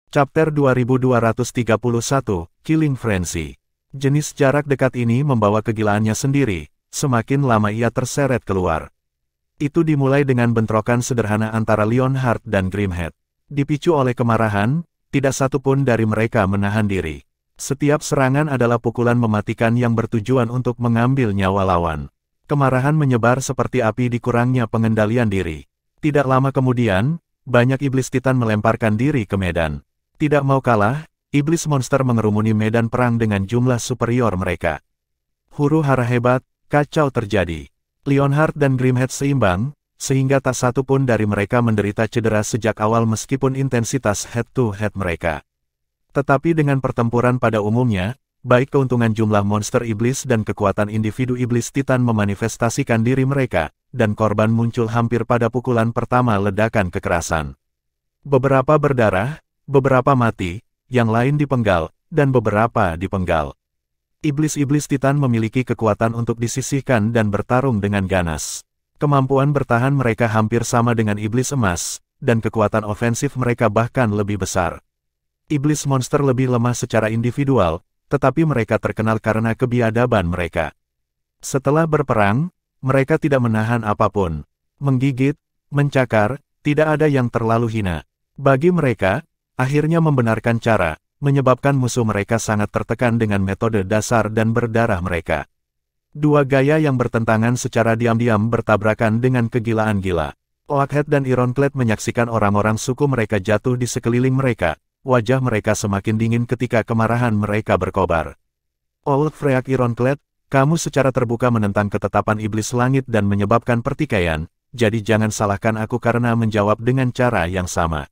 Chapter 2231, Killing Frenzy. Jenis jarak dekat ini membawa kegilaannya sendiri, semakin lama ia terseret keluar. Itu dimulai dengan bentrokan sederhana antara Leonhard dan Grimhead. Dipicu oleh kemarahan, tidak satu pun dari mereka menahan diri. Setiap serangan adalah pukulan mematikan yang bertujuan untuk mengambil nyawa lawan. Kemarahan menyebar seperti api di kurangnya pengendalian diri. Tidak lama kemudian, banyak iblis titan melemparkan diri ke medan. Tidak mau kalah, iblis monster mengerumuni medan perang dengan jumlah superior mereka. Huru-hara hebat, kacau terjadi. Leonhard dan Grimhead seimbang, sehingga tak satu pun dari mereka menderita cedera sejak awal meskipun intensitas head-to-head mereka. Tetapi dengan pertempuran pada umumnya, baik keuntungan jumlah monster iblis dan kekuatan individu iblis titan memanifestasikan diri mereka, dan korban muncul hampir pada pukulan pertama ledakan kekerasan. Beberapa berdarah, beberapa mati, yang lain dipenggal, dan beberapa dipenggal. Iblis-iblis titan memiliki kekuatan untuk disisihkan dan bertarung dengan ganas. Kemampuan bertahan mereka hampir sama dengan iblis emas, dan kekuatan ofensif mereka bahkan lebih besar. Iblis monster lebih lemah secara individual, tetapi mereka terkenal karena kebiadaban mereka. Setelah berperang, mereka tidak menahan apapun. Menggigit, mencakar, tidak ada yang terlalu hina. Bagi mereka, akhirnya membenarkan cara, menyebabkan musuh mereka sangat tertekan dengan metode dasar dan berdarah mereka. Dua gaya yang bertentangan secara diam-diam bertabrakan dengan kegilaan gila. Oakhead dan Ironclad menyaksikan orang-orang suku mereka jatuh di sekeliling mereka, wajah mereka semakin dingin ketika kemarahan mereka berkobar. Old Freak Ironclad, kamu secara terbuka menentang ketetapan iblis langit dan menyebabkan pertikaian, jadi jangan salahkan aku karena menjawab dengan cara yang sama.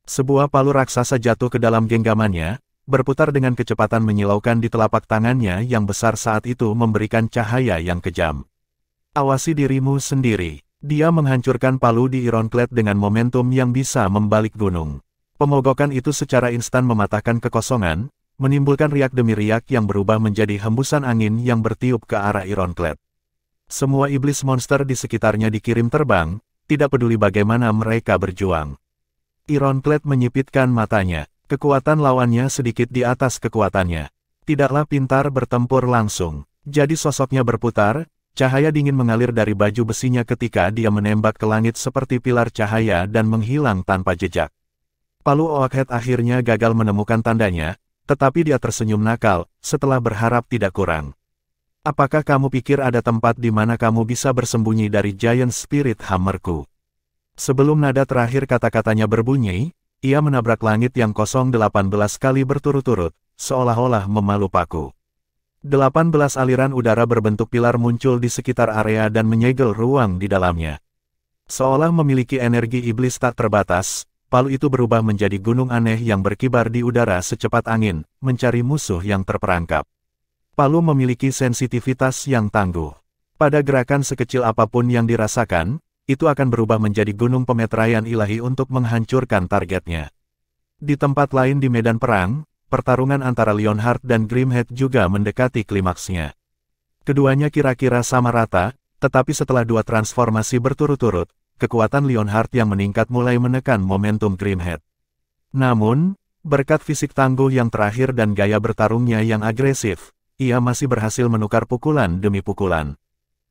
Sebuah palu raksasa jatuh ke dalam genggamannya, berputar dengan kecepatan menyilaukan di telapak tangannya yang besar saat itu memberikan cahaya yang kejam. Awasi dirimu sendiri. Dia menghancurkan palu di Ironclad dengan momentum yang bisa membalik gunung. Pemogokan itu secara instan mematahkan kekosongan, menimbulkan riak demi riak yang berubah menjadi hembusan angin yang bertiup ke arah Ironclad. Semua iblis monster di sekitarnya dikirim terbang, tidak peduli bagaimana mereka berjuang. Ironclad menyipitkan matanya, kekuatan lawannya sedikit di atas kekuatannya. Tidaklah pintar bertempur langsung, jadi sosoknya berputar, cahaya dingin mengalir dari baju besinya ketika dia menembak ke langit seperti pilar cahaya dan menghilang tanpa jejak. Palu Oakhead akhirnya gagal menemukan tandanya, tetapi dia tersenyum nakal, setelah berharap tidak kurang. Apakah kamu pikir ada tempat di mana kamu bisa bersembunyi dari Giant Spirit Hammerku? Sebelum nada terakhir kata-katanya berbunyi, ia menabrak langit yang kosong 18 kali berturut-turut, seolah-olah memalu paku. 18 aliran udara berbentuk pilar muncul di sekitar area dan menyegel ruang di dalamnya. Seolah memiliki energi iblis tak terbatas, palu itu berubah menjadi gunung aneh yang berkibar di udara secepat angin, mencari musuh yang terperangkap. Palu memiliki sensitivitas yang tangguh. Pada gerakan sekecil apapun yang dirasakan, itu akan berubah menjadi gunung pemeteraian ilahi untuk menghancurkan targetnya. Di tempat lain di medan perang, pertarungan antara Leonhard dan Grimhead juga mendekati klimaksnya. Keduanya kira-kira sama rata, tetapi setelah dua transformasi berturut-turut, kekuatan Leonhard yang meningkat mulai menekan momentum Grimhead. Namun, berkat fisik tangguh yang terakhir dan gaya bertarungnya yang agresif, ia masih berhasil menukar pukulan demi pukulan.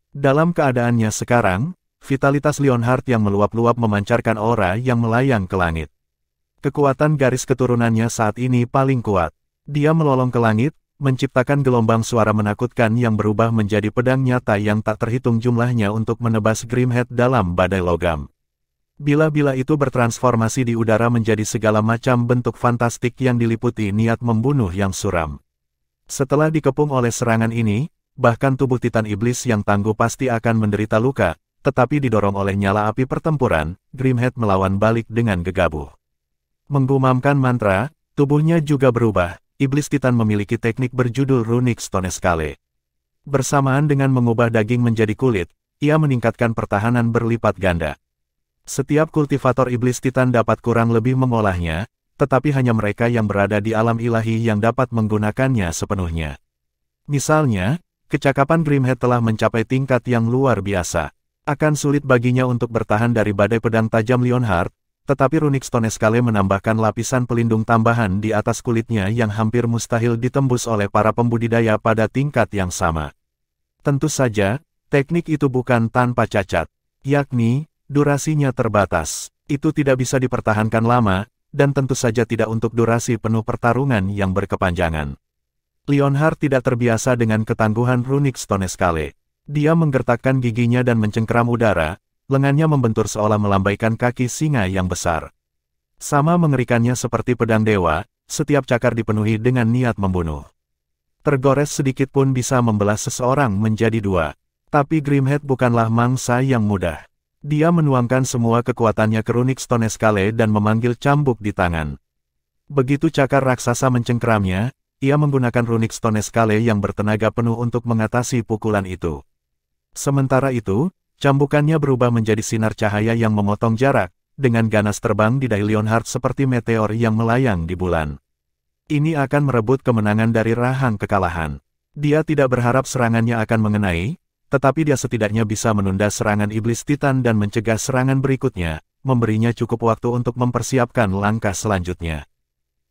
Dalam keadaannya sekarang, vitalitas Leonhard yang meluap-luap memancarkan aura yang melayang ke langit. Kekuatan garis keturunannya saat ini paling kuat. Dia melolong ke langit, menciptakan gelombang suara menakutkan yang berubah menjadi pedang nyata yang tak terhitung jumlahnya untuk menebas Grimhead dalam badai logam. Bila-bila itu bertransformasi di udara menjadi segala macam bentuk fantastik yang diliputi niat membunuh yang suram. Setelah dikepung oleh serangan ini, bahkan tubuh Titan Iblis yang tangguh pasti akan menderita luka, tetapi didorong oleh nyala api pertempuran, Grimhead melawan balik dengan gegabah. Menggumamkan mantra, tubuhnya juga berubah. Iblis Titan memiliki teknik berjudul Runic Stone Scale. Bersamaan dengan mengubah daging menjadi kulit, ia meningkatkan pertahanan berlipat ganda. Setiap kultivator Iblis Titan dapat kurang lebih mengolahnya, tetapi hanya mereka yang berada di alam ilahi yang dapat menggunakannya sepenuhnya. Misalnya, kecakapan Grimhead telah mencapai tingkat yang luar biasa. Akan sulit baginya untuk bertahan dari badai pedang tajam Leonhard, tetapi runik Stone Scale menambahkan lapisan pelindung tambahan di atas kulitnya yang hampir mustahil ditembus oleh para pembudidaya pada tingkat yang sama. Tentu saja, teknik itu bukan tanpa cacat, yakni, durasinya terbatas. Itu tidak bisa dipertahankan lama, dan tentu saja tidak untuk durasi penuh pertarungan yang berkepanjangan. Leonhard tidak terbiasa dengan ketangguhan runik Stone Scale. Dia menggertakkan giginya dan mencengkeram udara, lengannya membentur seolah melambaikan kaki singa yang besar. Sama mengerikannya seperti pedang dewa, setiap cakar dipenuhi dengan niat membunuh. Tergores sedikit pun bisa membelah seseorang menjadi dua. Tapi Grimhead bukanlah mangsa yang mudah. Dia menuangkan semua kekuatannya ke runik Stone Scale dan memanggil cambuk di tangan. Begitu cakar raksasa mencengkeramnya, ia menggunakan runik Stone Scale yang bertenaga penuh untuk mengatasi pukulan itu. Sementara itu, cambukannya berubah menjadi sinar cahaya yang memotong jarak, dengan ganas terbang di dahi Leonhard seperti meteor yang melayang di bulan. Ini akan merebut kemenangan dari rahang kekalahan. Dia tidak berharap serangannya akan mengenai, tetapi dia setidaknya bisa menunda serangan iblis Titan dan mencegah serangan berikutnya, memberinya cukup waktu untuk mempersiapkan langkah selanjutnya.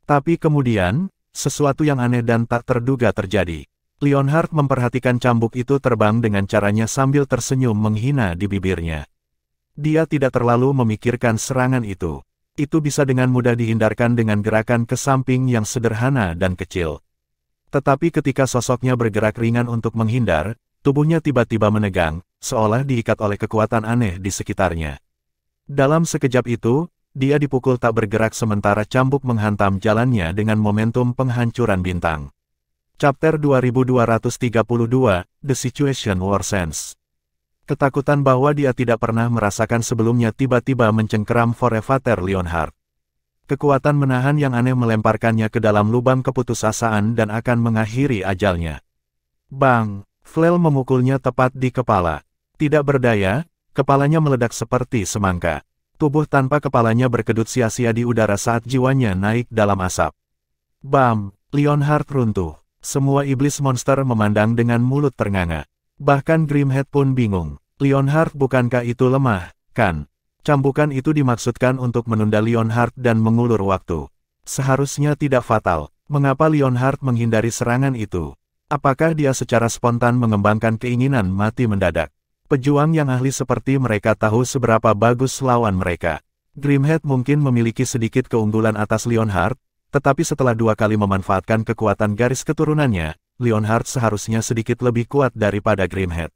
Tapi kemudian, sesuatu yang aneh dan tak terduga terjadi. Leonhard memperhatikan cambuk itu terbang dengan caranya sambil tersenyum menghina di bibirnya. Dia tidak terlalu memikirkan serangan itu. Itu bisa dengan mudah dihindarkan dengan gerakan ke samping yang sederhana dan kecil. Tetapi ketika sosoknya bergerak ringan untuk menghindar, tubuhnya tiba-tiba menegang, seolah diikat oleh kekuatan aneh di sekitarnya. Dalam sekejap itu, dia dipukul tak bergerak sementara cambuk menghantam jalannya dengan momentum penghancuran bintang. Chapter 2232, The Situation Worsens. Ketakutan bahwa dia tidak pernah merasakan sebelumnya tiba-tiba mencengkeram Forevater Leonhard. Kekuatan menahan yang aneh melemparkannya ke dalam lubang keputusasaan dan akan mengakhiri ajalnya. Bang! Flail memukulnya tepat di kepala. Tidak berdaya, kepalanya meledak seperti semangka. Tubuh tanpa kepalanya berkedut sia-sia di udara saat jiwanya naik dalam asap. Bam! Leonhard runtuh. Semua iblis monster memandang dengan mulut ternganga. Bahkan Grimhead pun bingung. Leonhard bukankah itu lemah, kan? Cambukan itu dimaksudkan untuk menunda Leonhard dan mengulur waktu. Seharusnya tidak fatal. Mengapa Leonhard menghindari serangan itu? Apakah dia secara spontan mengembangkan keinginan mati mendadak? Pejuang yang ahli seperti mereka tahu seberapa bagus lawan mereka. Grimhead mungkin memiliki sedikit keunggulan atas Leonhard, tetapi setelah dua kali memanfaatkan kekuatan garis keturunannya, Leonhard seharusnya sedikit lebih kuat daripada Grimhead.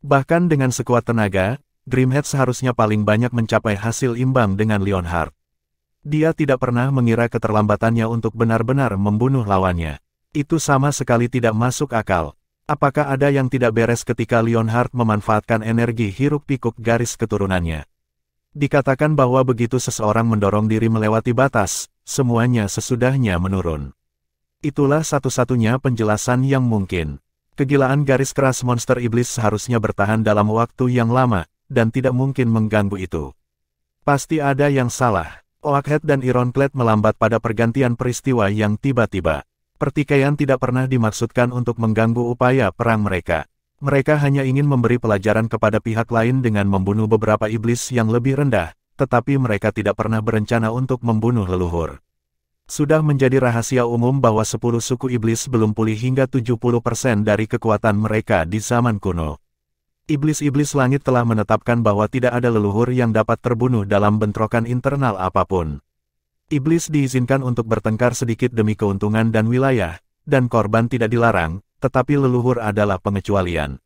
Bahkan dengan sekuat tenaga, Grimhead seharusnya paling banyak mencapai hasil imbang dengan Leonhard. Dia tidak pernah mengira keterlambatannya untuk benar-benar membunuh lawannya. Itu sama sekali tidak masuk akal. Apakah ada yang tidak beres ketika Leonhard memanfaatkan energi hiruk-pikuk garis keturunannya? Dikatakan bahwa begitu seseorang mendorong diri melewati batas, semuanya sesudahnya menurun. Itulah satu-satunya penjelasan yang mungkin. Kegilaan garis keras monster iblis seharusnya bertahan dalam waktu yang lama, dan tidak mungkin mengganggu itu. Pasti ada yang salah. Oakhead dan Ironclad melambat pada pergantian peristiwa yang tiba-tiba. Pertikaian tidak pernah dimaksudkan untuk mengganggu upaya perang mereka. Mereka hanya ingin memberi pelajaran kepada pihak lain dengan membunuh beberapa iblis yang lebih rendah, tetapi mereka tidak pernah berencana untuk membunuh leluhur. Sudah menjadi rahasia umum bahwa 10 suku iblis belum pulih hingga 70% dari kekuatan mereka di zaman kuno. Iblis-iblis langit telah menetapkan bahwa tidak ada leluhur yang dapat terbunuh dalam bentrokan internal apapun. Iblis diizinkan untuk bertengkar sedikit demi keuntungan dan wilayah, dan korban tidak dilarang, tetapi leluhur adalah pengecualian.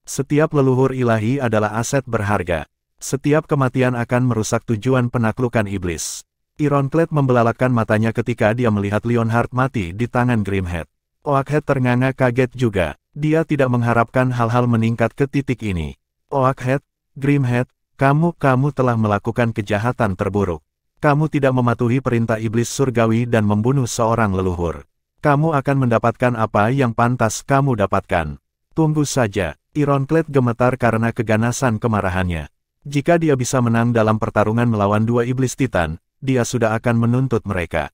Setiap leluhur ilahi adalah aset berharga. Setiap kematian akan merusak tujuan penaklukan iblis. Ironclad membelalakkan matanya ketika dia melihat Leonhard mati di tangan Grimhead. Oakhead ternganga kaget juga. Dia tidak mengharapkan hal-hal meningkat ke titik ini. Oakhead, Grimhead, kamu telah melakukan kejahatan terburuk. Kamu tidak mematuhi perintah iblis surgawi dan membunuh seorang leluhur. Kamu akan mendapatkan apa yang pantas kamu dapatkan. Tunggu saja. Ironclad gemetar karena keganasan kemarahannya. Jika dia bisa menang dalam pertarungan melawan dua iblis Titan, dia sudah akan menuntut mereka.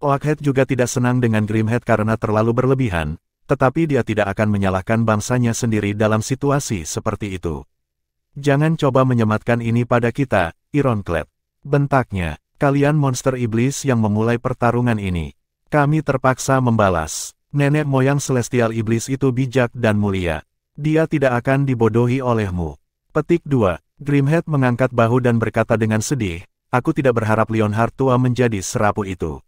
Oakhead juga tidak senang dengan Grimhead karena terlalu berlebihan, tetapi dia tidak akan menyalahkan bangsanya sendiri dalam situasi seperti itu. Jangan coba menyematkan ini pada kita, Ironclad. bentaknya. Kalian monster iblis yang memulai pertarungan ini. Kami terpaksa membalas. Nenek moyang celestial iblis itu bijak dan mulia. Dia tidak akan dibodohi olehmu. Petik 2. Grimhead mengangkat bahu dan berkata dengan sedih, aku tidak berharap Leonhard tua menjadi serapu itu.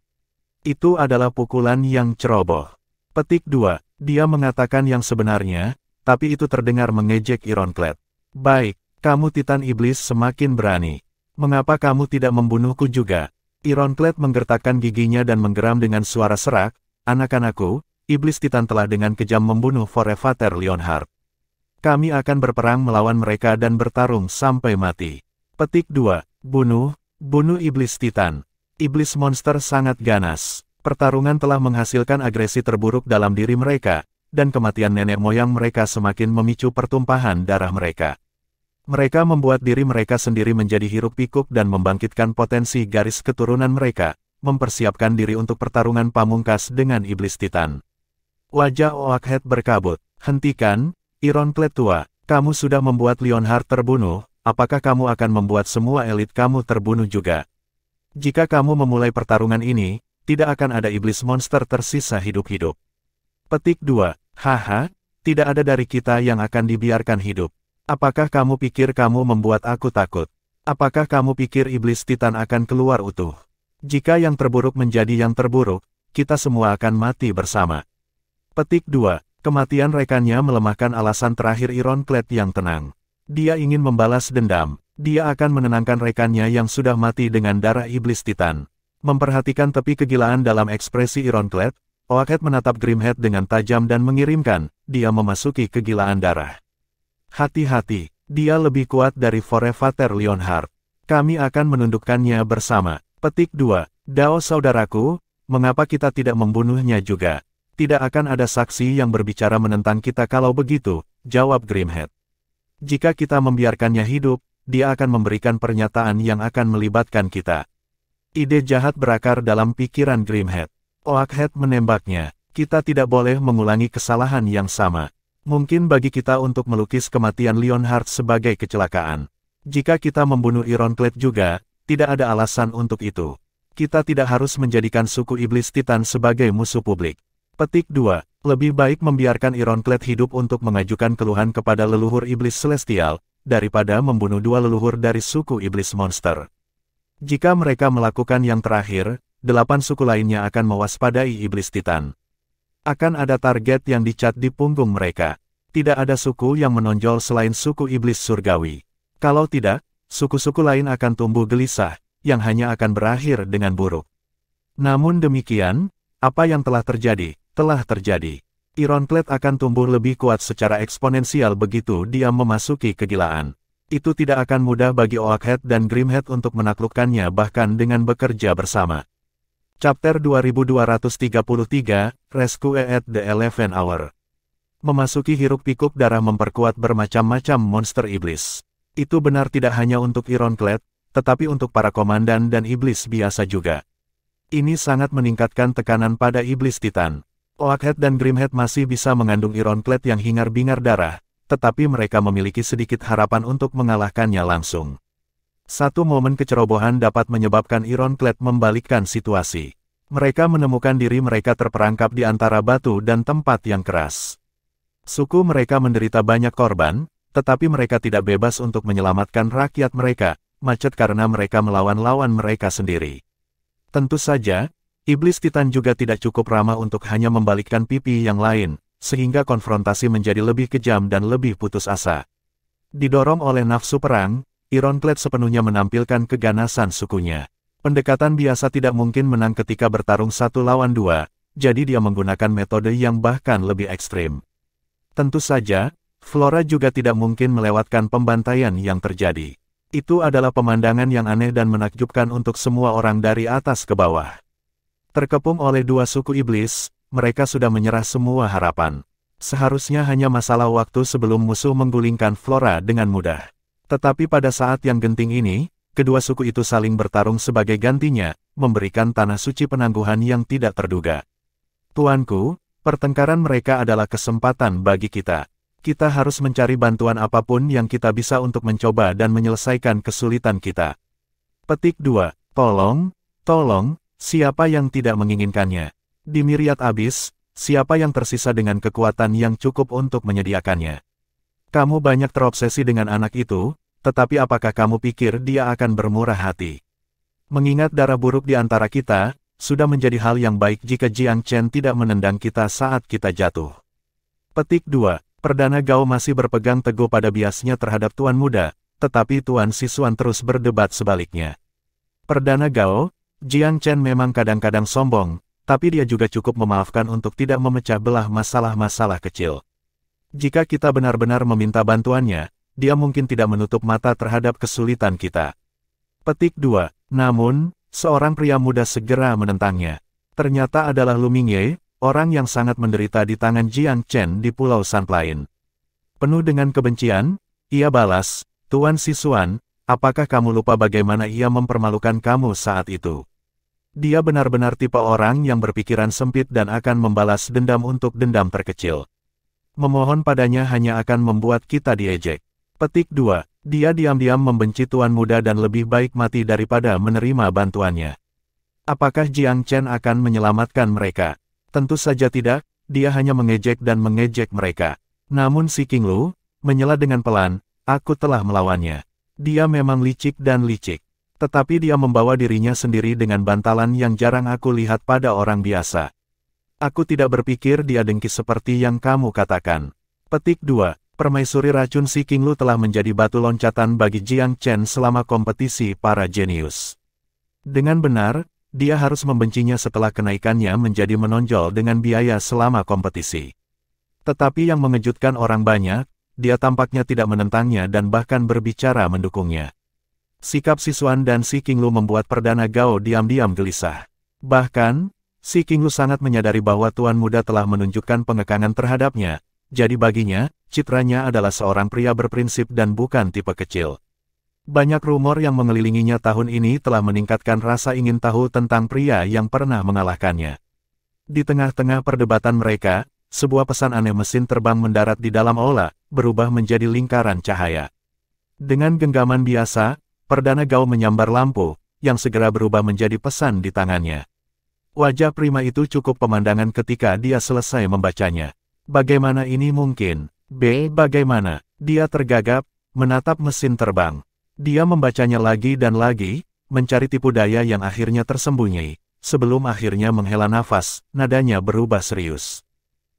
Itu adalah pukulan yang ceroboh. Petik 2. Dia mengatakan yang sebenarnya, tapi itu terdengar mengejek Ironclad. Baik, kamu Titan Iblis semakin berani. Mengapa kamu tidak membunuhku juga? Ironclad menggertakkan giginya dan menggeram dengan suara serak, anak-anakku, Iblis Titan telah dengan kejam membunuh Forefather Leonhard. Kami akan berperang melawan mereka dan bertarung sampai mati. Petik 2. Bunuh Iblis Titan. Iblis monster sangat ganas. Pertarungan telah menghasilkan agresi terburuk dalam diri mereka, dan kematian nenek moyang mereka semakin memicu pertumpahan darah mereka. Mereka membuat diri mereka sendiri menjadi hiruk-pikuk dan membangkitkan potensi garis keturunan mereka, mempersiapkan diri untuk pertarungan pamungkas dengan Iblis Titan. Wajah Oakhead berkabut. Hentikan, Ironclad tua, kamu sudah membuat Leonhard terbunuh, apakah kamu akan membuat semua elit kamu terbunuh juga? Jika kamu memulai pertarungan ini, tidak akan ada iblis monster tersisa hidup-hidup. Petik 2. Haha, tidak ada dari kita yang akan dibiarkan hidup. Apakah kamu pikir kamu membuat aku takut? Apakah kamu pikir Iblis Titan akan keluar utuh? Jika yang terburuk menjadi yang terburuk, kita semua akan mati bersama. Petik 2. Kematian rekannya melemahkan alasan terakhir Ironclad yang tenang. Dia ingin membalas dendam. Dia akan menenangkan rekannya yang sudah mati dengan darah Iblis Titan. Memperhatikan tepi kegilaan dalam ekspresi Ironclad, Oakhead menatap Grimhead dengan tajam dan mengirimkan, dia memasuki kegilaan darah. Hati-hati, dia lebih kuat dari Forefather Leonhard. Kami akan menundukkannya bersama. Petik 2. Dao saudaraku, mengapa kita tidak membunuhnya juga? Tidak akan ada saksi yang berbicara menentang kita kalau begitu, jawab Grimhead. Jika kita membiarkannya hidup, dia akan memberikan pernyataan yang akan melibatkan kita. Ide jahat berakar dalam pikiran Grimhead. Oakhead menembaknya. Kita tidak boleh mengulangi kesalahan yang sama. Mungkin bagi kita untuk melukis kematian Leonhard sebagai kecelakaan. Jika kita membunuh Ironclad juga, tidak ada alasan untuk itu. Kita tidak harus menjadikan suku Iblis Titan sebagai musuh publik. Petik 2. Lebih baik membiarkan Ironclad hidup untuk mengajukan keluhan kepada leluhur Iblis Celestial, daripada membunuh dua leluhur dari suku Iblis Monster. Jika mereka melakukan yang terakhir, 8 suku lainnya akan mewaspadai Iblis Titan. Akan ada target yang dicat di punggung mereka. Tidak ada suku yang menonjol selain suku Iblis Surgawi. Kalau tidak, suku-suku lain akan tumbuh gelisah, yang hanya akan berakhir dengan buruk. Namun demikian, apa yang telah terjadi, telah terjadi. Ironclad akan tumbuh lebih kuat secara eksponensial begitu dia memasuki kegilaan. Itu tidak akan mudah bagi Oakhead dan Grimhead untuk menaklukkannya bahkan dengan bekerja bersama. Chapter 2233, Rescue at the 11th Hour. Memasuki hiruk-pikuk darah memperkuat bermacam-macam monster iblis. Itu benar tidak hanya untuk Ironclad, tetapi untuk para komandan dan iblis biasa juga. Ini sangat meningkatkan tekanan pada Iblis Titan. Oakhead dan Grimhead masih bisa mengandung Ironclad yang hingar-bingar darah, tetapi mereka memiliki sedikit harapan untuk mengalahkannya langsung. Satu momen kecerobohan dapat menyebabkan Ironclad membalikkan situasi. Mereka menemukan diri mereka terperangkap di antara batu dan tempat yang keras. Suku mereka menderita banyak korban, tetapi mereka tidak bebas untuk menyelamatkan rakyat mereka, macet karena mereka melawan lawan mereka sendiri. Tentu saja, Iblis Titan juga tidak cukup ramah untuk hanya membalikkan pipi yang lain, sehingga konfrontasi menjadi lebih kejam dan lebih putus asa. Didorong oleh nafsu perang, Ironclad sepenuhnya menampilkan keganasan sukunya. Pendekatan biasa tidak mungkin menang ketika bertarung 1 lawan 2, jadi dia menggunakan metode yang bahkan lebih ekstrim. Tentu saja, Flora juga tidak mungkin melewatkan pembantaian yang terjadi. Itu adalah pemandangan yang aneh dan menakjubkan untuk semua orang dari atas ke bawah. Terkepung oleh 2 suku iblis, mereka sudah menyerah semua harapan. Seharusnya hanya masalah waktu sebelum musuh menggulingkan Flora dengan mudah. Tetapi pada saat yang genting ini, kedua suku itu saling bertarung sebagai gantinya, memberikan tanah suci penangguhan yang tidak terduga. Tuanku, pertengkaran mereka adalah kesempatan bagi kita. Kita harus mencari bantuan apapun yang kita bisa untuk mencoba dan menyelesaikan kesulitan kita. Petik 2. Tolong, siapa yang tidak menginginkannya? Di Myriad Abyss, siapa yang tersisa dengan kekuatan yang cukup untuk menyediakannya? Kamu banyak terobsesi dengan anak itu, tetapi apakah kamu pikir dia akan bermurah hati? Mengingat darah buruk di antara kita, sudah menjadi hal yang baik jika Jiang Chen tidak menendang kita saat kita jatuh. Petik 2. Perdana Gao masih berpegang teguh pada biasnya terhadap Tuan Muda, tetapi Tuan Sisuan terus berdebat sebaliknya. Perdana Gao, Jiang Chen memang kadang-kadang sombong, tapi dia juga cukup memaafkan untuk tidak memecah belah masalah-masalah kecil. Jika kita benar-benar meminta bantuannya, dia mungkin tidak menutup mata terhadap kesulitan kita. Petik 2. Namun, seorang pria muda segera menentangnya. Ternyata adalah Lu Mingye, orang yang sangat menderita di tangan Jiang Chen di Pulau Sunplain. Penuh dengan kebencian, ia balas, Tuan Sisuan, apakah kamu lupa bagaimana ia mempermalukan kamu saat itu? Dia benar-benar tipe orang yang berpikiran sempit dan akan membalas dendam untuk dendam terkecil. Memohon padanya hanya akan membuat kita diejek. Petik 2. Dia diam-diam membenci Tuan Muda dan lebih baik mati daripada menerima bantuannya. Apakah Jiang Chen akan menyelamatkan mereka? Tentu saja tidak, dia hanya mengejek dan mengejek mereka. Namun si King Lu, menyela dengan pelan, aku telah melawannya. Dia memang licik dan licik. Tetapi dia membawa dirinya sendiri dengan bantalan yang jarang aku lihat pada orang biasa. Aku tidak berpikir dia dengki seperti yang kamu katakan. Petik 2. Permaisuri racun si King Lu telah menjadi batu loncatan bagi Jiang Chen selama kompetisi para jenius. Dengan benar, dia harus membencinya setelah kenaikannya menjadi menonjol dengan biaya selama kompetisi. Tetapi yang mengejutkan orang banyak, dia tampaknya tidak menentangnya dan bahkan berbicara mendukungnya. Sikap Sisuan dan si King Lu membuat Perdana Gao diam-diam gelisah. Bahkan, si King Lu sangat menyadari bahwa Tuan Muda telah menunjukkan pengekangan terhadapnya, jadi baginya, citranya adalah seorang pria berprinsip dan bukan tipe kecil. Banyak rumor yang mengelilinginya tahun ini telah meningkatkan rasa ingin tahu tentang pria yang pernah mengalahkannya. Di tengah-tengah perdebatan mereka, sebuah pesan aneh mesin terbang mendarat di dalam aula, berubah menjadi lingkaran cahaya. Dengan genggaman biasa, Perdana Gao menyambar lampu, yang segera berubah menjadi pesan di tangannya. Wajah prima itu cukup pemandangan ketika dia selesai membacanya. Bagaimana ini mungkin? Bagaimana? Dia tergagap, menatap mesin terbang. Dia membacanya lagi dan lagi, mencari tipu daya yang akhirnya tersembunyi. Sebelum akhirnya menghela nafas, nadanya berubah serius.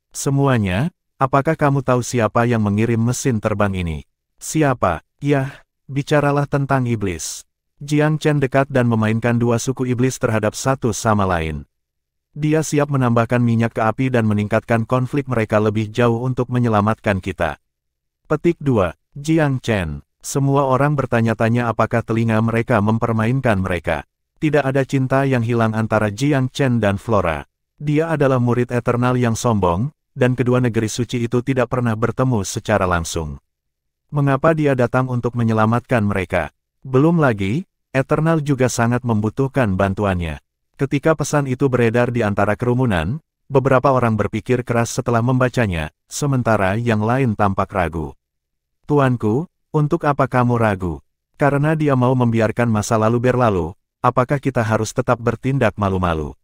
Semuanya, apakah kamu tahu siapa yang mengirim mesin terbang ini? Siapa? Yah, bicaralah tentang iblis. Jiang Chen dekat dan memainkan dua suku iblis terhadap satu sama lain. Dia siap menambahkan minyak ke api dan meningkatkan konflik mereka lebih jauh untuk menyelamatkan kita. Petik 2. Jiang Chen. Semua orang bertanya-tanya apakah telinga mereka mempermainkan mereka. Tidak ada cinta yang hilang antara Jiang Chen dan Flora. Dia adalah murid Eternal yang sombong, dan kedua negeri suci itu tidak pernah bertemu secara langsung. Mengapa dia datang untuk menyelamatkan mereka? Belum lagi, Eternal juga sangat membutuhkan bantuannya. Ketika pesan itu beredar di antara kerumunan, beberapa orang berpikir keras setelah membacanya, sementara yang lain tampak ragu. Tuanku, untuk apa kamu ragu? Karena dia mau membiarkan masa lalu berlalu, apakah kita harus tetap bertindak malu-malu?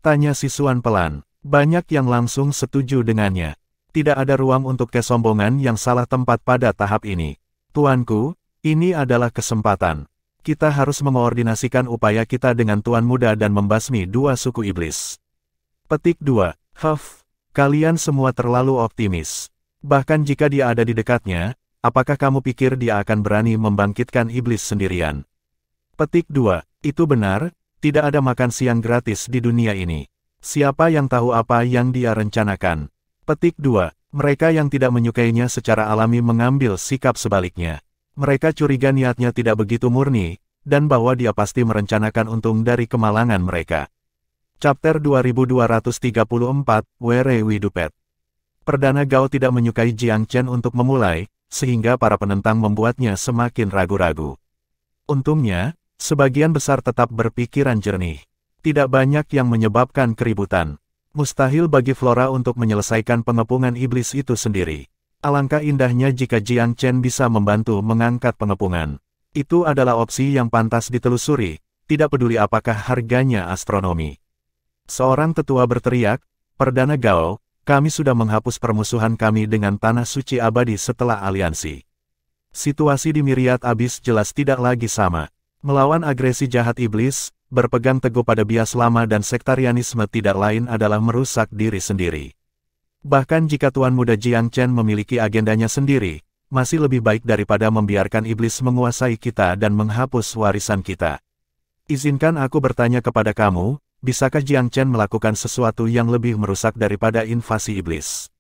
Tanya Sisuan pelan. Banyak yang langsung setuju dengannya. Tidak ada ruang untuk kesombongan yang salah tempat pada tahap ini. Tuanku, ini adalah kesempatan. Kita harus mengkoordinasikan upaya kita dengan Tuan Muda dan membasmi dua suku iblis. Petik 2. Kalian semua terlalu optimis. Bahkan jika dia ada di dekatnya, apakah kamu pikir dia akan berani membangkitkan iblis sendirian? Petik 2. Itu benar, tidak ada makan siang gratis di dunia ini. Siapa yang tahu apa yang dia rencanakan? Petik 2. Mereka yang tidak menyukainya secara alami mengambil sikap sebaliknya. Mereka curiga niatnya tidak begitu murni, dan bahwa dia pasti merencanakan untung dari kemalangan mereka. Chapter 2234, Were Widupet. Perdana Gao tidak menyukai Jiang Chen untuk memulai, sehingga para penentang membuatnya semakin ragu-ragu. Untungnya, sebagian besar tetap berpikiran jernih. Tidak banyak yang menyebabkan keributan. Mustahil bagi Flora untuk menyelesaikan pengepungan iblis itu sendiri. Alangkah indahnya jika Jiang Chen bisa membantu mengangkat pengepungan. Itu adalah opsi yang pantas ditelusuri, tidak peduli apakah harganya astronomi. Seorang tetua berteriak, Perdana Gao, kami sudah menghapus permusuhan kami dengan tanah suci abadi setelah aliansi. Situasi di Myriad Abyss jelas tidak lagi sama. Melawan agresi jahat iblis, berpegang teguh pada bias lama dan sektarianisme tidak lain adalah merusak diri sendiri. Bahkan jika Tuan Muda Jiang Chen memiliki agendanya sendiri, masih lebih baik daripada membiarkan iblis menguasai kita dan menghapus warisan kita. Izinkan aku bertanya kepada kamu, bisakah Jiang Chen melakukan sesuatu yang lebih merusak daripada invasi iblis?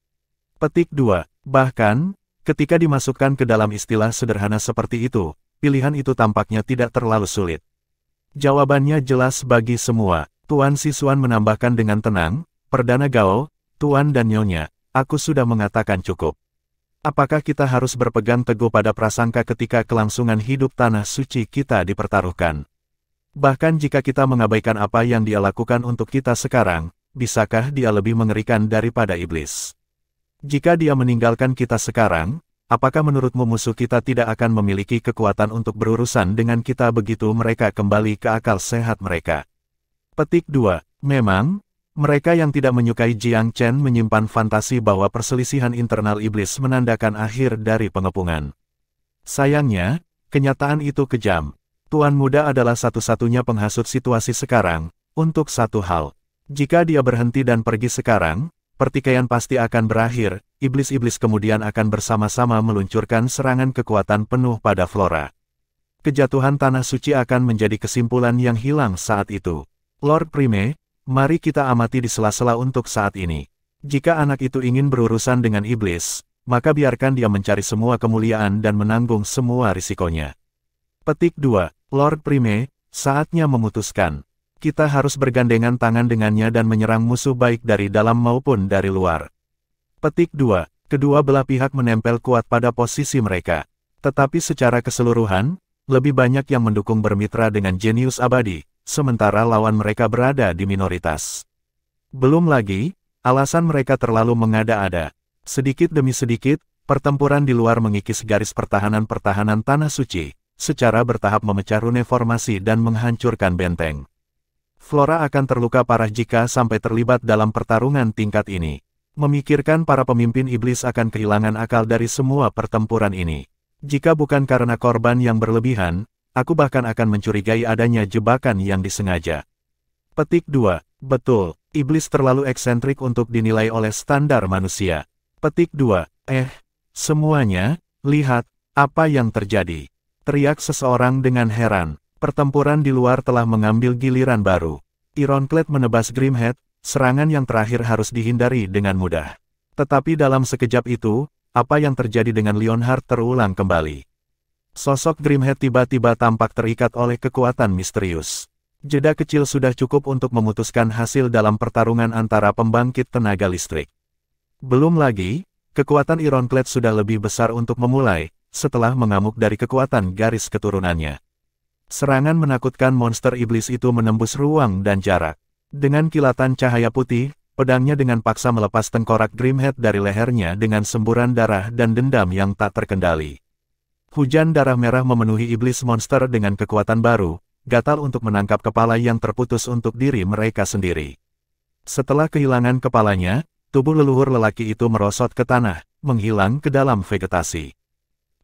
Petik 2. Bahkan, ketika dimasukkan ke dalam istilah sederhana seperti itu, pilihan itu tampaknya tidak terlalu sulit. Jawabannya jelas bagi semua. Tuan Sisuan menambahkan dengan tenang, Perdana Gao, Tuan dan Nyonya, aku sudah mengatakan cukup. Apakah kita harus berpegang teguh pada prasangka ketika kelangsungan hidup tanah suci kita dipertaruhkan? Bahkan jika kita mengabaikan apa yang dia lakukan untuk kita sekarang, bisakah dia lebih mengerikan daripada iblis? Jika dia meninggalkan kita sekarang, apakah menurutmu musuh kita tidak akan memiliki kekuatan untuk berurusan dengan kita begitu mereka kembali ke akal sehat mereka? Petik 2. Memang, mereka yang tidak menyukai Jiang Chen menyimpan fantasi bahwa perselisihan internal iblis menandakan akhir dari pengepungan. Sayangnya, kenyataan itu kejam. Tuan Muda adalah satu-satunya penghasut situasi sekarang, untuk satu hal. Jika dia berhenti dan pergi sekarang, pertikaian pasti akan berakhir, iblis-iblis kemudian akan bersama-sama meluncurkan serangan kekuatan penuh pada Flora. Kejatuhan tanah suci akan menjadi kesimpulan yang hilang saat itu. Lord Prime, mari kita amati di sela-sela untuk saat ini. Jika anak itu ingin berurusan dengan iblis, maka biarkan dia mencari semua kemuliaan dan menanggung semua risikonya. Petik 2. Lord Prime, saatnya memutuskan. Kita harus bergandengan tangan dengannya dan menyerang musuh baik dari dalam maupun dari luar. Petik 2. Kedua belah pihak menempel kuat pada posisi mereka. Tetapi secara keseluruhan, lebih banyak yang mendukung bermitra dengan jenius abadi, sementara lawan mereka berada di minoritas. Belum lagi, alasan mereka terlalu mengada-ada. Sedikit demi sedikit, pertempuran di luar mengikis garis pertahanan-pertahanan tanah suci, secara bertahap memecah rune formasi dan menghancurkan benteng. Flora akan terluka parah jika sampai terlibat dalam pertarungan tingkat ini. Memikirkan para pemimpin iblis akan kehilangan akal dari semua pertempuran ini. Jika bukan karena korban yang berlebihan, aku bahkan akan mencurigai adanya jebakan yang disengaja. Petik 2. Betul, iblis terlalu eksentrik untuk dinilai oleh standar manusia. Petik 2. Semuanya, lihat, apa yang terjadi. Teriak seseorang dengan heran. Pertempuran di luar telah mengambil giliran baru. Ironclad menebas Grimhead, serangan yang terakhir harus dihindari dengan mudah. Tetapi dalam sekejap itu, apa yang terjadi dengan Leonhard terulang kembali. Sosok Grimhead tiba-tiba tampak terikat oleh kekuatan misterius. Jeda kecil sudah cukup untuk memutuskan hasil dalam pertarungan antara pembangkit tenaga listrik. Belum lagi, kekuatan Ironclad sudah lebih besar untuk memulai, setelah mengamuk dari kekuatan garis keturunannya. Serangan menakutkan monster iblis itu menembus ruang dan jarak. Dengan kilatan cahaya putih, pedangnya dengan paksa melepas tengkorak Grimhead dari lehernya dengan semburan darah dan dendam yang tak terkendali. Hujan darah merah memenuhi iblis monster dengan kekuatan baru, gatal untuk menangkap kepala yang terputus untuk diri mereka sendiri. Setelah kehilangan kepalanya, tubuh leluhur lelaki itu merosot ke tanah, menghilang ke dalam vegetasi.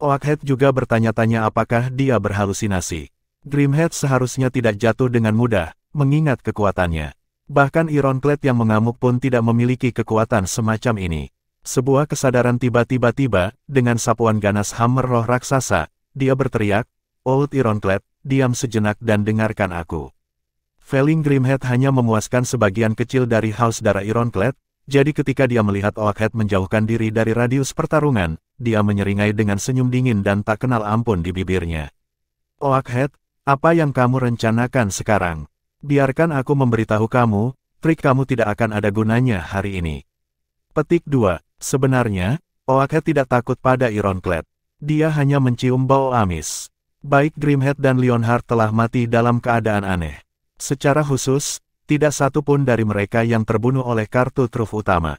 Oakhead juga bertanya-tanya apakah dia berhalusinasi. Grimhead seharusnya tidak jatuh dengan mudah, mengingat kekuatannya. Bahkan Ironclad yang mengamuk pun tidak memiliki kekuatan semacam ini. Sebuah kesadaran tiba-tiba tiba, dengan sapuan ganas hammer roh raksasa, dia berteriak, Old Ironclad, diam sejenak dan dengarkan aku. Felling Grimhead hanya memuaskan sebagian kecil dari haus darah Ironclad, jadi ketika dia melihat Oakhead menjauhkan diri dari radius pertarungan, dia menyeringai dengan senyum dingin dan tak kenal ampun di bibirnya. Oakhead, apa yang kamu rencanakan sekarang? Biarkan aku memberitahu kamu, trik kamu tidak akan ada gunanya hari ini. Petik 2. Sebenarnya, Oakhead tidak takut pada Ironclad. Dia hanya mencium bau amis. Baik Grimhead dan Leonhard telah mati dalam keadaan aneh. Secara khusus, tidak satu pun dari mereka yang terbunuh oleh kartu truf utama.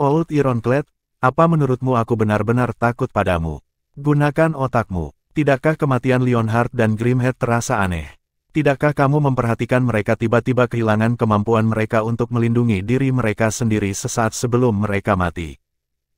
Old Ironclad, apa menurutmu aku benar-benar takut padamu? Gunakan otakmu. Tidakkah kematian Leonhard dan Grimhead terasa aneh? Tidakkah kamu memperhatikan mereka tiba-tiba kehilangan kemampuan mereka untuk melindungi diri mereka sendiri sesaat sebelum mereka mati?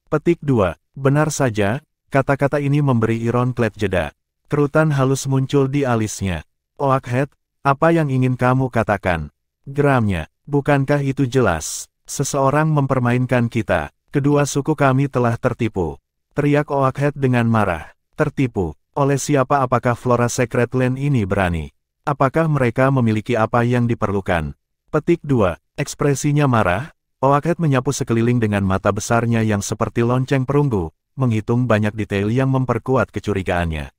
Petik 2. Benar saja, kata-kata ini memberi Ironclad jeda. Kerutan halus muncul di alisnya. Oakhead, apa yang ingin kamu katakan? Geramnya, bukankah itu jelas? Seseorang mempermainkan kita. Kedua suku kami telah tertipu. Teriak Oakhead dengan marah. Tertipu? Oleh siapa? Apakah Flora Sacred Land ini berani? Apakah mereka memiliki apa yang diperlukan? Petik 2. Ekspresinya marah, Oakhead menyapu sekeliling dengan mata besarnya yang seperti lonceng perunggu, menghitung banyak detail yang memperkuat kecurigaannya.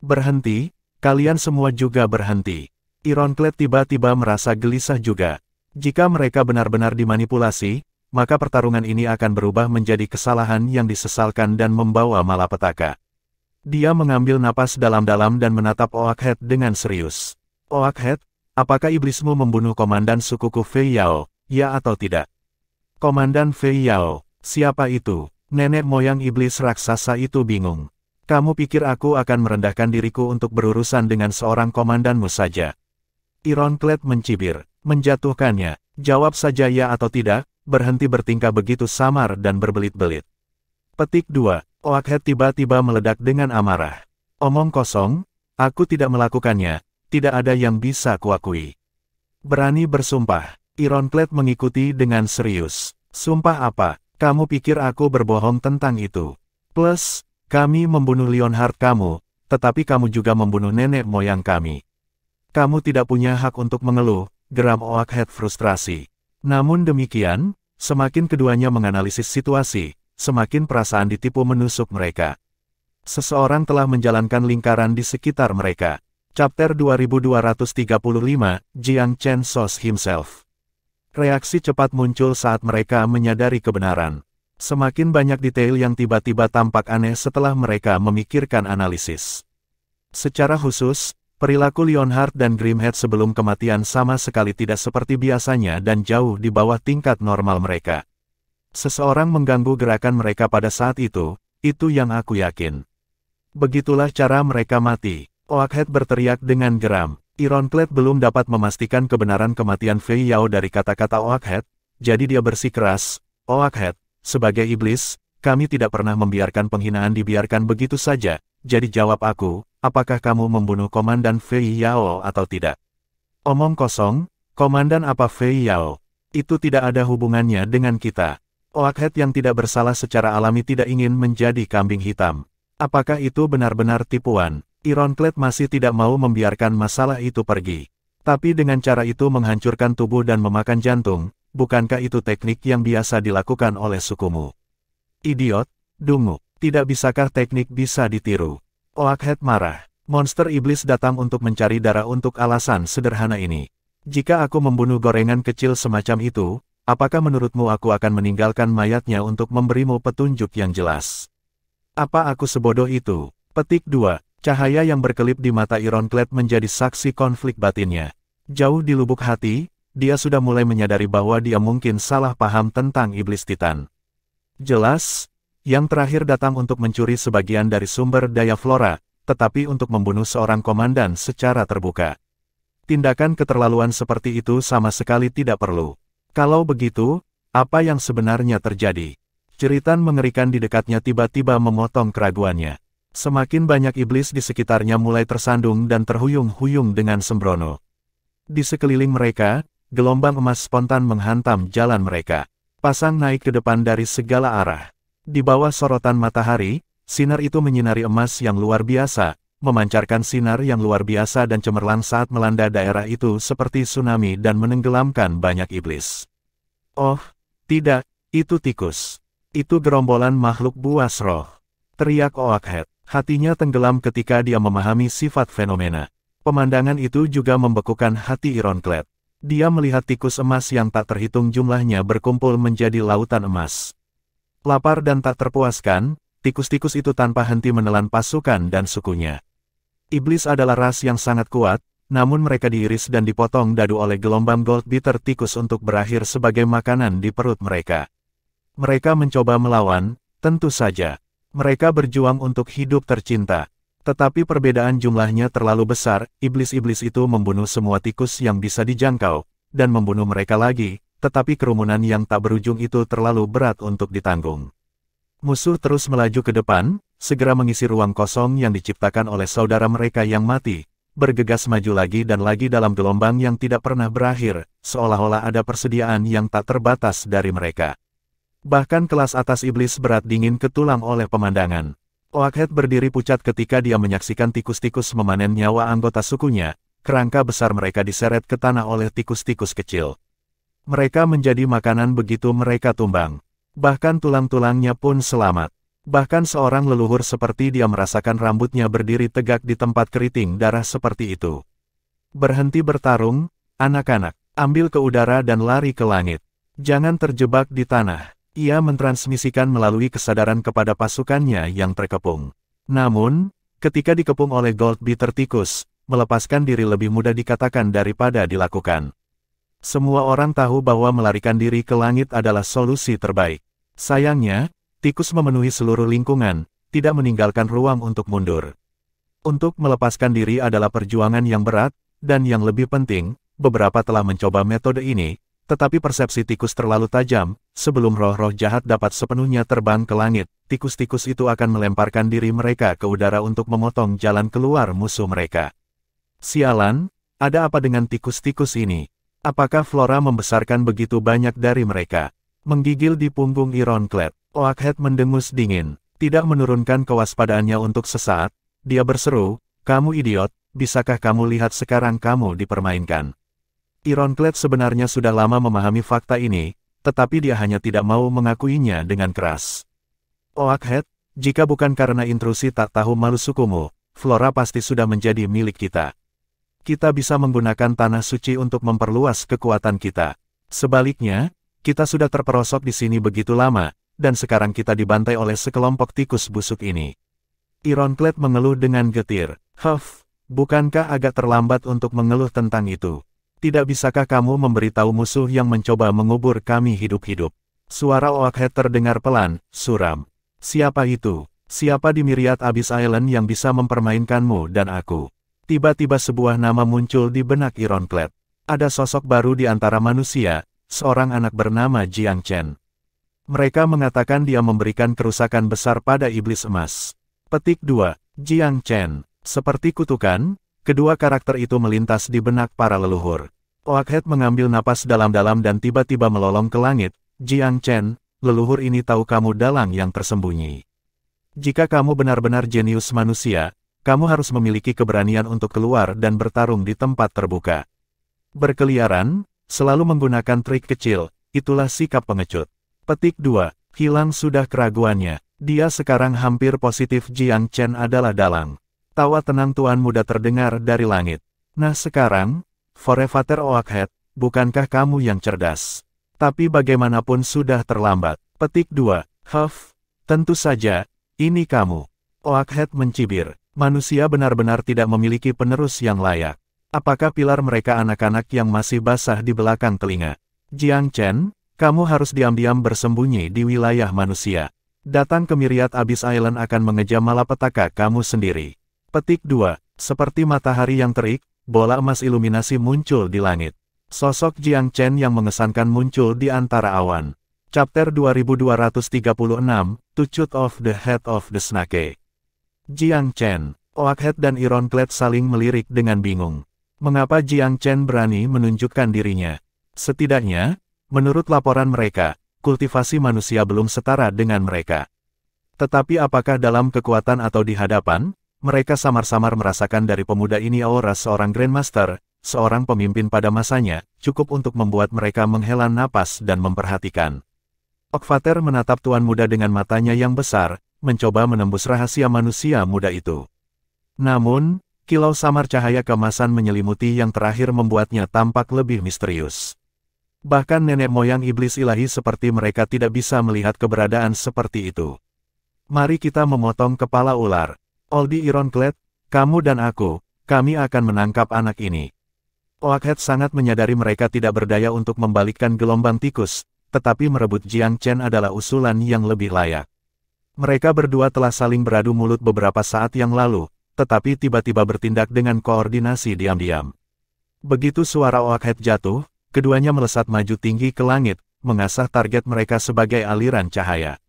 Berhenti, kalian semua juga berhenti. Ironclad tiba-tiba merasa gelisah juga. Jika mereka benar-benar dimanipulasi, maka pertarungan ini akan berubah menjadi kesalahan yang disesalkan dan membawa malapetaka. Dia mengambil napas dalam-dalam dan menatap Oakhead dengan serius. Oakhead, apakah iblismu membunuh komandan sukuku Fei Yao, ya atau tidak? Komandan Fei Yao, siapa itu? Nenek moyang iblis raksasa itu bingung. Kamu pikir aku akan merendahkan diriku untuk berurusan dengan seorang komandanmu saja? Ironclad mencibir, menjatuhkannya. Jawab saja ya atau tidak, berhenti bertingkah begitu samar dan berbelit-belit. Petik 2. Oakhead tiba-tiba meledak dengan amarah. Omong kosong, aku tidak melakukannya, tidak ada yang bisa kuakui. Berani bersumpah. Ironclad mengikuti dengan serius. Sumpah apa? Kamu pikir aku berbohong tentang itu? Plus, kami membunuh Leonhard kamu, tetapi kamu juga membunuh nenek moyang kami. Kamu tidak punya hak untuk mengeluh, geram Oakhead frustrasi. Namun demikian, semakin keduanya menganalisis situasi, semakin perasaan ditipu menusuk mereka. Seseorang telah menjalankan lingkaran di sekitar mereka. Chapter 2235, Jiang Chen Sos himself. Reaksi cepat muncul saat mereka menyadari kebenaran. Semakin banyak detail yang tiba-tiba tampak aneh setelah mereka memikirkan analisis. Secara khusus, perilaku Leonhard dan Grimhead sebelum kematian sama sekali tidak seperti biasanya dan jauh di bawah tingkat normal mereka. Seseorang mengganggu gerakan mereka pada saat itu yang aku yakin. Begitulah cara mereka mati. Oakhead berteriak dengan geram. Ironclad belum dapat memastikan kebenaran kematian Fei Yao dari kata-kata Oakhead, jadi dia bersikeras, Oakhead, sebagai iblis, kami tidak pernah membiarkan penghinaan dibiarkan begitu saja, jadi jawab aku, apakah kamu membunuh Komandan Fei Yao atau tidak? Omong kosong, Komandan apa Fei Yao? Itu tidak ada hubungannya dengan kita. Oakhead yang tidak bersalah secara alami tidak ingin menjadi kambing hitam. Apakah itu benar-benar tipuan? Ironclad masih tidak mau membiarkan masalah itu pergi. Tapi dengan cara itu menghancurkan tubuh dan memakan jantung, bukankah itu teknik yang biasa dilakukan oleh sukumu? Idiot, dungu, tidak bisakah teknik bisa ditiru? Oakhead marah. Monster iblis datang untuk mencari darah untuk alasan sederhana ini. Jika aku membunuh gorengan kecil semacam itu, apakah menurutmu aku akan meninggalkan mayatnya untuk memberimu petunjuk yang jelas? Apa aku sebodoh itu? Petik 2. Cahaya yang berkelip di mata Ironclad menjadi saksi konflik batinnya. Jauh di lubuk hati, dia sudah mulai menyadari bahwa dia mungkin salah paham tentang iblis Titan. Jelas, yang terakhir datang untuk mencuri sebagian dari sumber daya Flora, tetapi untuk membunuh seorang komandan secara terbuka. Tindakan keterlaluan seperti itu sama sekali tidak perlu. Kalau begitu, apa yang sebenarnya terjadi? Jeritan mengerikan di dekatnya tiba-tiba memotong keraguannya. Semakin banyak iblis di sekitarnya mulai tersandung dan terhuyung-huyung dengan sembrono. Di sekeliling mereka, gelombang emas spontan menghantam jalan mereka. Pasang naik ke depan dari segala arah. Di bawah sorotan matahari, sinar itu menyinari emas yang luar biasa, memancarkan sinar yang luar biasa dan cemerlang saat melanda daerah itu seperti tsunami dan menenggelamkan banyak iblis. Oh, tidak, itu tikus. Itu gerombolan makhluk buas roh. Teriak Oakhead. Hatinya tenggelam ketika dia memahami sifat fenomena. Pemandangan itu juga membekukan hati Ironclad. Dia melihat tikus emas yang tak terhitung jumlahnya berkumpul menjadi lautan emas. Lapar dan tak terpuaskan, tikus-tikus itu tanpa henti menelan pasukan dan sukunya. Iblis adalah ras yang sangat kuat, namun mereka diiris dan dipotong dadu oleh gelombang gold beater tikus untuk berakhir sebagai makanan di perut mereka. Mereka mencoba melawan, tentu saja. Mereka berjuang untuk hidup tercinta. Tetapi perbedaan jumlahnya terlalu besar, iblis-iblis itu membunuh semua tikus yang bisa dijangkau, dan membunuh mereka lagi, tetapi kerumunan yang tak berujung itu terlalu berat untuk ditanggung. Musuh terus melaju ke depan, segera mengisi ruang kosong yang diciptakan oleh saudara mereka yang mati, bergegas maju lagi dan lagi dalam gelombang yang tidak pernah berakhir, seolah-olah ada persediaan yang tak terbatas dari mereka. Bahkan kelas atas iblis berat dingin ke tulang oleh pemandangan. Oakhead berdiri pucat ketika dia menyaksikan tikus-tikus memanen nyawa anggota sukunya, kerangka besar mereka diseret ke tanah oleh tikus-tikus kecil. Mereka menjadi makanan begitu mereka tumbang. Bahkan tulang-tulangnya pun selamat. Bahkan seorang leluhur seperti dia merasakan rambutnya berdiri tegak di tempat keriting darah seperti itu. Berhenti bertarung, anak-anak, ambil ke udara dan lari ke langit. Jangan terjebak di tanah. Ia mentransmisikan melalui kesadaran kepada pasukannya yang terkepung. Namun, ketika dikepung oleh Gold Beater tikus, melepaskan diri lebih mudah dikatakan daripada dilakukan. Semua orang tahu bahwa melarikan diri ke langit adalah solusi terbaik. Sayangnya, tikus memenuhi seluruh lingkungan, tidak meninggalkan ruang untuk mundur. Untuk melepaskan diri adalah perjuangan yang berat, dan yang lebih penting, beberapa telah mencoba metode ini, tetapi persepsi tikus terlalu tajam, sebelum roh-roh jahat dapat sepenuhnya terbang ke langit, tikus-tikus itu akan melemparkan diri mereka ke udara untuk memotong jalan keluar musuh mereka. Sialan, ada apa dengan tikus-tikus ini? Apakah Flora membesarkan begitu banyak dari mereka? Menggigil di punggung Ironclad, Oakhead mendengus dingin, tidak menurunkan kewaspadaannya untuk sesaat, dia berseru, "Kamu idiot, bisakah kamu lihat sekarang kamu dipermainkan?" Ironclad sebenarnya sudah lama memahami fakta ini, tetapi dia hanya tidak mau mengakuinya dengan keras. Oakhead, jika bukan karena intrusi tak tahu malu sukumu, Flora pasti sudah menjadi milik kita. Kita bisa menggunakan tanah suci untuk memperluas kekuatan kita. Sebaliknya, kita sudah terperosok di sini begitu lama, dan sekarang kita dibantai oleh sekelompok tikus busuk ini. Ironclad mengeluh dengan getir. Huff, bukankah agak terlambat untuk mengeluh tentang itu? Tidak bisakah kamu memberitahu musuh yang mencoba mengubur kami hidup-hidup? Suara Oakhead terdengar pelan, suram. Siapa itu? Siapa di Myriad Abyss Island yang bisa mempermainkanmu dan aku? Tiba-tiba sebuah nama muncul di benak Ironclad. Ada sosok baru di antara manusia, seorang anak bernama Jiang Chen. Mereka mengatakan dia memberikan kerusakan besar pada iblis emas. Petik 2. Jiang Chen. Seperti kutukan, kedua karakter itu melintas di benak para leluhur. Oakhead mengambil napas dalam-dalam dan tiba-tiba melolong ke langit. Jiang Chen, leluhur ini tahu kamu dalang yang tersembunyi. Jika kamu benar-benar jenius manusia, kamu harus memiliki keberanian untuk keluar dan bertarung di tempat terbuka. Berkeliaran, selalu menggunakan trik kecil, itulah sikap pengecut. Petik 2. Hilang sudah keraguannya. Dia sekarang hampir positif Jiang Chen adalah dalang. Tawa tenang tuan muda terdengar dari langit. Nah sekarang, Forefather Oakhead, bukankah kamu yang cerdas? Tapi bagaimanapun sudah terlambat. Petik 2. Huff, tentu saja, ini kamu. Oakhead mencibir. Manusia benar-benar tidak memiliki penerus yang layak. Apakah pilar mereka anak-anak yang masih basah di belakang telinga? Jiang Chen, kamu harus diam-diam bersembunyi di wilayah manusia. Datang ke Myriad Abyss Island akan mengejam malapetaka kamu sendiri. Petik 2. Seperti matahari yang terik, bola emas iluminasi muncul di langit. Sosok Jiang Chen yang mengesankan muncul di antara awan. Chapter 2236, To Shoot Off the Head of the Snake. Jiang Chen, Oakhead dan Ironclad saling melirik dengan bingung. Mengapa Jiang Chen berani menunjukkan dirinya? Setidaknya, menurut laporan mereka, kultivasi manusia belum setara dengan mereka. Tetapi apakah dalam kekuatan atau di hadapan, mereka samar-samar merasakan dari pemuda ini aura seorang Grandmaster, seorang pemimpin pada masanya, cukup untuk membuat mereka menghela napas dan memperhatikan. Okvater menatap tuan muda dengan matanya yang besar, mencoba menembus rahasia manusia muda itu. Namun, kilau samar cahaya keemasan menyelimuti yang terakhir membuatnya tampak lebih misterius. Bahkan nenek moyang iblis ilahi seperti mereka tidak bisa melihat keberadaan seperti itu. Mari kita memotong kepala ular. Oldie Ironclad, kamu dan aku, kami akan menangkap anak ini. Oakhead sangat menyadari mereka tidak berdaya untuk membalikkan gelombang tikus, tetapi merebut Jiang Chen adalah usulan yang lebih layak. Mereka berdua telah saling beradu mulut beberapa saat yang lalu, tetapi tiba-tiba bertindak dengan koordinasi diam-diam. Begitu suara Oakhead jatuh, keduanya melesat maju tinggi ke langit, mengasah target mereka sebagai aliran cahaya.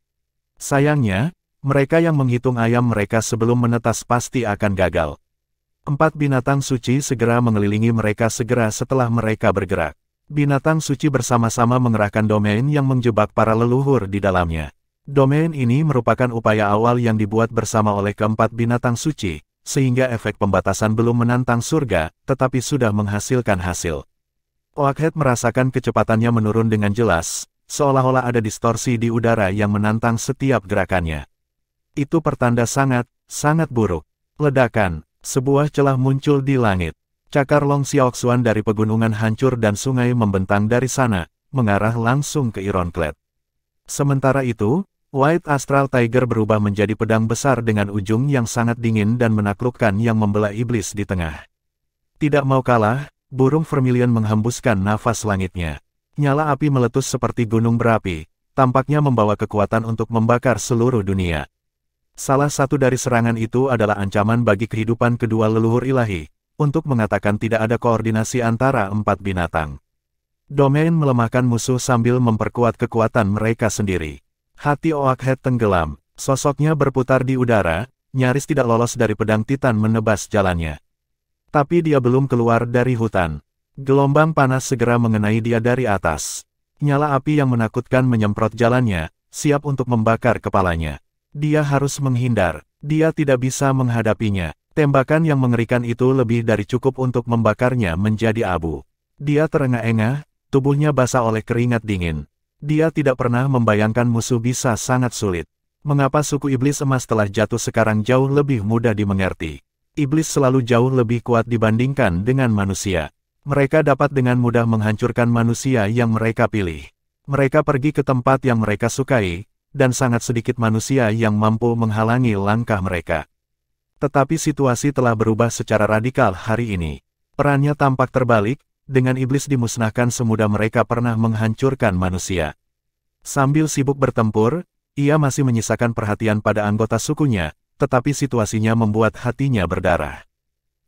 Sayangnya, mereka yang menghitung ayam mereka sebelum menetas pasti akan gagal. 4 binatang suci segera mengelilingi mereka segera setelah mereka bergerak. Binatang suci bersama-sama mengerahkan domain yang menjebak para leluhur di dalamnya. Domain ini merupakan upaya awal yang dibuat bersama oleh keempat binatang suci, sehingga efek pembatasan belum menantang surga, tetapi sudah menghasilkan hasil. Oakhead merasakan kecepatannya menurun dengan jelas, seolah-olah ada distorsi di udara yang menantang setiap gerakannya. Itu pertanda sangat, sangat buruk. Ledakan. Sebuah celah muncul di langit. Cakar Long Xiaoxuan dari pegunungan hancur dan sungai membentang dari sana, mengarah langsung ke Ironclad. Sementara itu, White Astral Tiger berubah menjadi pedang besar dengan ujung yang sangat dingin dan menaklukkan yang membelah iblis di tengah. Tidak mau kalah, burung Vermilion menghembuskan nafas langitnya. Nyala api meletus seperti gunung berapi, tampaknya membawa kekuatan untuk membakar seluruh dunia. Salah satu dari serangan itu adalah ancaman bagi kehidupan kedua leluhur ilahi, untuk mengatakan tidak ada koordinasi antara 4 binatang. Domain melemahkan musuh sambil memperkuat kekuatan mereka sendiri. Hati Oakhead tenggelam, sosoknya berputar di udara, nyaris tidak lolos dari pedang Titan menebas jalannya. Tapi dia belum keluar dari hutan. Gelombang panas segera mengenai dia dari atas. Nyala api yang menakutkan menyemprot jalannya, siap untuk membakar kepalanya. Dia harus menghindar. Dia tidak bisa menghadapinya. Tembakan yang mengerikan itu lebih dari cukup untuk membakarnya menjadi abu. Dia terengah-engah, tubuhnya basah oleh keringat dingin. Dia tidak pernah membayangkan musuh bisa sangat sulit. Mengapa suku iblis emas telah jatuh sekarang jauh lebih mudah dimengerti. Iblis selalu jauh lebih kuat dibandingkan dengan manusia. Mereka dapat dengan mudah menghancurkan manusia yang mereka pilih. Mereka pergi ke tempat yang mereka sukai, dan sangat sedikit manusia yang mampu menghalangi langkah mereka. Tetapi situasi telah berubah secara radikal hari ini. Perannya tampak terbalik, dengan iblis dimusnahkan semudah mereka pernah menghancurkan manusia. Sambil sibuk bertempur, ia masih menyisakan perhatian pada anggota sukunya, tetapi situasinya membuat hatinya berdarah.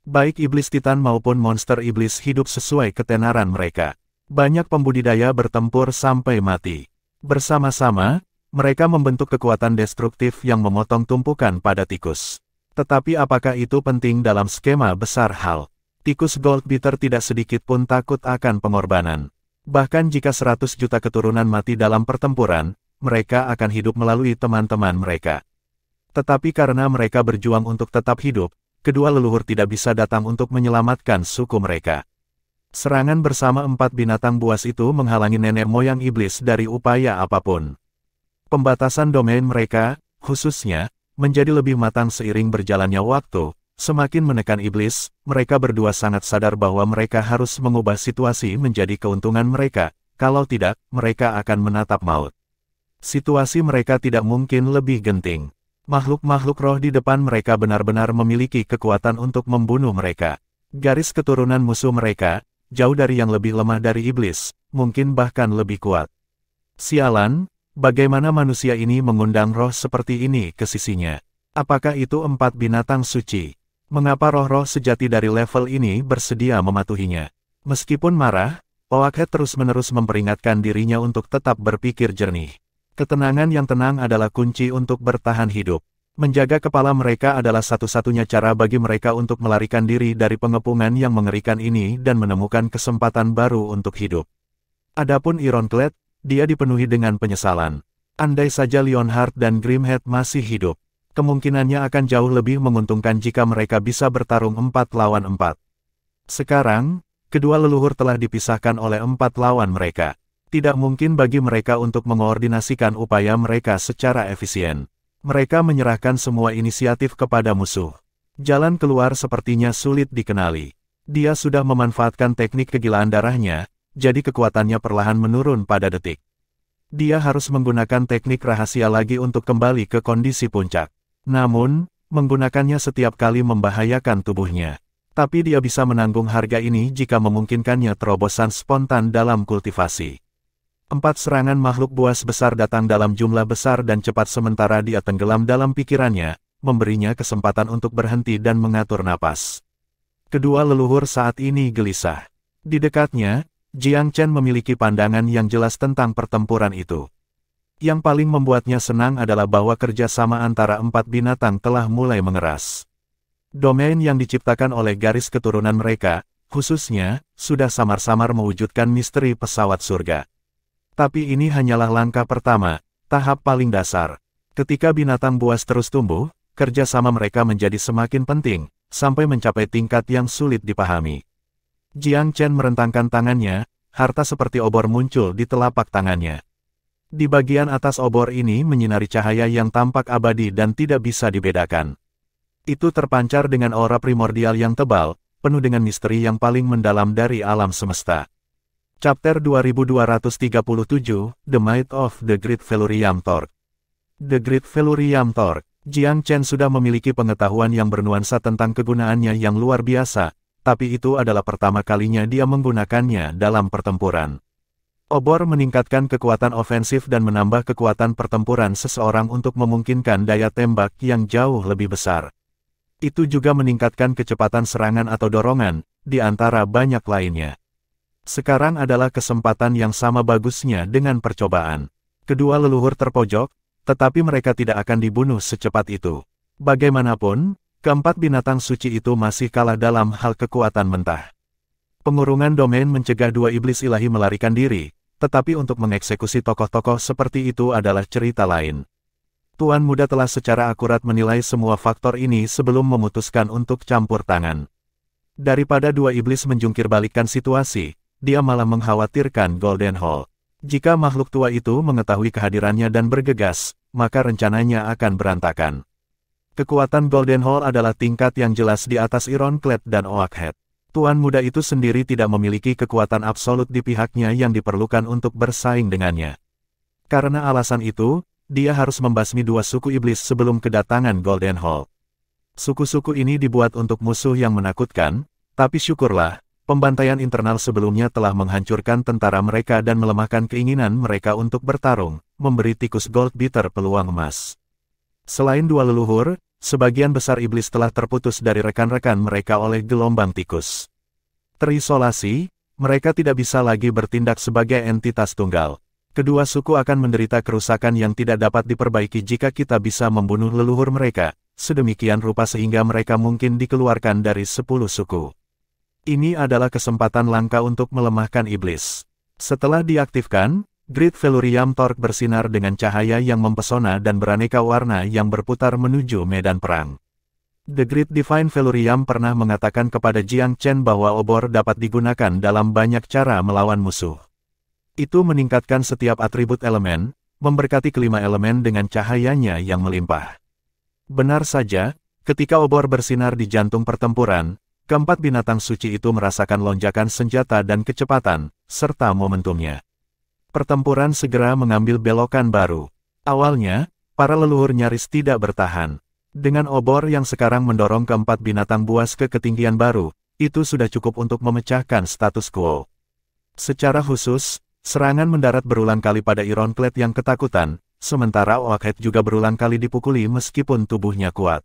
Baik iblis Titan maupun monster iblis hidup sesuai ketenaran mereka. Banyak pembudidaya bertempur sampai mati. Bersama-sama, mereka membentuk kekuatan destruktif yang memotong tumpukan pada tikus. Tetapi apakah itu penting dalam skema besar hal? Tikus Goldbeater tidak sedikit pun takut akan pengorbanan. Bahkan jika 100 juta keturunan mati dalam pertempuran, mereka akan hidup melalui teman-teman mereka. Tetapi karena mereka berjuang untuk tetap hidup, kedua leluhur tidak bisa datang untuk menyelamatkan suku mereka. Serangan bersama 4 binatang buas itu menghalangi nenek moyang iblis dari upaya apapun. Pembatasan domain mereka, khususnya, menjadi lebih matang seiring berjalannya waktu. Semakin menekan iblis, mereka berdua sangat sadar bahwa mereka harus mengubah situasi menjadi keuntungan mereka, kalau tidak, mereka akan menatap maut. Situasi mereka tidak mungkin lebih genting. Makhluk-makhluk roh di depan mereka benar-benar memiliki kekuatan untuk membunuh mereka. Garis keturunan musuh mereka, jauh dari yang lebih lemah dari iblis, mungkin bahkan lebih kuat. Sialan, bagaimana manusia ini mengundang roh seperti ini ke sisinya? Apakah itu 4 binatang suci? Mengapa roh-roh sejati dari level ini bersedia mematuhinya? Meskipun marah, Oakhead terus-menerus memperingatkan dirinya untuk tetap berpikir jernih. Ketenangan yang tenang adalah kunci untuk bertahan hidup. Menjaga kepala mereka adalah satu-satunya cara bagi mereka untuk melarikan diri dari pengepungan yang mengerikan ini dan menemukan kesempatan baru untuk hidup. Adapun Ironclad, dia dipenuhi dengan penyesalan. Andai saja Leonhard dan Grimhead masih hidup, kemungkinannya akan jauh lebih menguntungkan jika mereka bisa bertarung 4 lawan 4. Sekarang, kedua leluhur telah dipisahkan oleh 4 lawan mereka. Tidak mungkin bagi mereka untuk mengoordinasikan upaya mereka secara efisien. Mereka menyerahkan semua inisiatif kepada musuh. Jalan keluar sepertinya sulit dikenali. Dia sudah memanfaatkan teknik kegilaan darahnya, jadi kekuatannya perlahan menurun pada detik. Dia harus menggunakan teknik rahasia lagi untuk kembali ke kondisi puncak. Namun, menggunakannya setiap kali membahayakan tubuhnya. Tapi dia bisa menanggung harga ini jika memungkinkannya terobosan spontan dalam kultivasi. 4 serangan makhluk buas besar datang dalam jumlah besar dan cepat sementara dia tenggelam dalam pikirannya, memberinya kesempatan untuk berhenti dan mengatur napas. Kedua leluhur saat ini gelisah. Di dekatnya, Jiang Chen memiliki pandangan yang jelas tentang pertempuran itu. Yang paling membuatnya senang adalah bahwa kerjasama antara empat binatang telah mulai mengeras. Domain yang diciptakan oleh garis keturunan mereka, khususnya, sudah samar-samar mewujudkan misteri pesawat surga. Tapi ini hanyalah langkah pertama, tahap paling dasar. Ketika binatang buas terus tumbuh, kerjasama mereka menjadi semakin penting, sampai mencapai tingkat yang sulit dipahami. Jiang Chen merentangkan tangannya, harta seperti obor muncul di telapak tangannya. Di bagian atas obor ini menyinari cahaya yang tampak abadi dan tidak bisa dibedakan. Itu terpancar dengan aura primordial yang tebal, penuh dengan misteri yang paling mendalam dari alam semesta. Chapter 2237, The Might of the Great Velurium Torque. The Great Velurium Torque. Jiang Chen sudah memiliki pengetahuan yang bernuansa tentang kegunaannya yang luar biasa, tapi itu adalah pertama kalinya dia menggunakannya dalam pertempuran. Obor meningkatkan kekuatan ofensif dan menambah kekuatan pertempuran seseorang untuk memungkinkan daya tembak yang jauh lebih besar. Itu juga meningkatkan kecepatan serangan atau dorongan, di antara banyak lainnya. Sekarang adalah kesempatan yang sama bagusnya dengan percobaan. Kedua leluhur terpojok, tetapi mereka tidak akan dibunuh secepat itu. Bagaimanapun, keempat binatang suci itu masih kalah dalam hal kekuatan mentah. Pengurungan domain mencegah dua iblis ilahi melarikan diri, tetapi untuk mengeksekusi tokoh-tokoh seperti itu adalah cerita lain. Tuan Muda telah secara akurat menilai semua faktor ini sebelum memutuskan untuk campur tangan. Daripada dua iblis menjungkir-balikkan situasi, dia malah mengkhawatirkan Golden Hall. Jika makhluk tua itu mengetahui kehadirannya dan bergegas, maka rencananya akan berantakan. Kekuatan Golden Hall adalah tingkat yang jelas di atas Ironclad dan Oakhead. Tuan Muda itu sendiri tidak memiliki kekuatan absolut di pihaknya yang diperlukan untuk bersaing dengannya. Karena alasan itu, dia harus membasmi dua suku iblis sebelum kedatangan Golden Hall. Suku-suku ini dibuat untuk musuh yang menakutkan, tapi syukurlah, pembantaian internal sebelumnya telah menghancurkan tentara mereka dan melemahkan keinginan mereka untuk bertarung, memberi tikus Goldbeater peluang emas. Selain dua leluhur, sebagian besar iblis telah terputus dari rekan-rekan mereka oleh gelombang tikus. Terisolasi, mereka tidak bisa lagi bertindak sebagai entitas tunggal. Kedua suku akan menderita kerusakan yang tidak dapat diperbaiki jika kita bisa membunuh leluhur mereka, sedemikian rupa sehingga mereka mungkin dikeluarkan dari 10 suku. Ini adalah kesempatan langka untuk melemahkan iblis. Setelah diaktifkan, Great Velurium Torque bersinar dengan cahaya yang mempesona dan beraneka warna yang berputar menuju medan perang. The Great Divine Velurium pernah mengatakan kepada Jiang Chen bahwa obor dapat digunakan dalam banyak cara melawan musuh. Itu meningkatkan setiap atribut elemen, memberkati kelima elemen dengan cahayanya yang melimpah. Benar saja, ketika obor bersinar di jantung pertempuran, keempat binatang suci itu merasakan lonjakan senjata dan kecepatan, serta momentumnya. Pertempuran segera mengambil belokan baru. Awalnya, para leluhur nyaris tidak bertahan. Dengan obor yang sekarang mendorong keempat binatang buas ke ketinggian baru, itu sudah cukup untuk memecahkan status quo. Secara khusus, serangan mendarat berulang kali pada Ironclad yang ketakutan, sementara Oakhead juga berulang kali dipukuli meskipun tubuhnya kuat.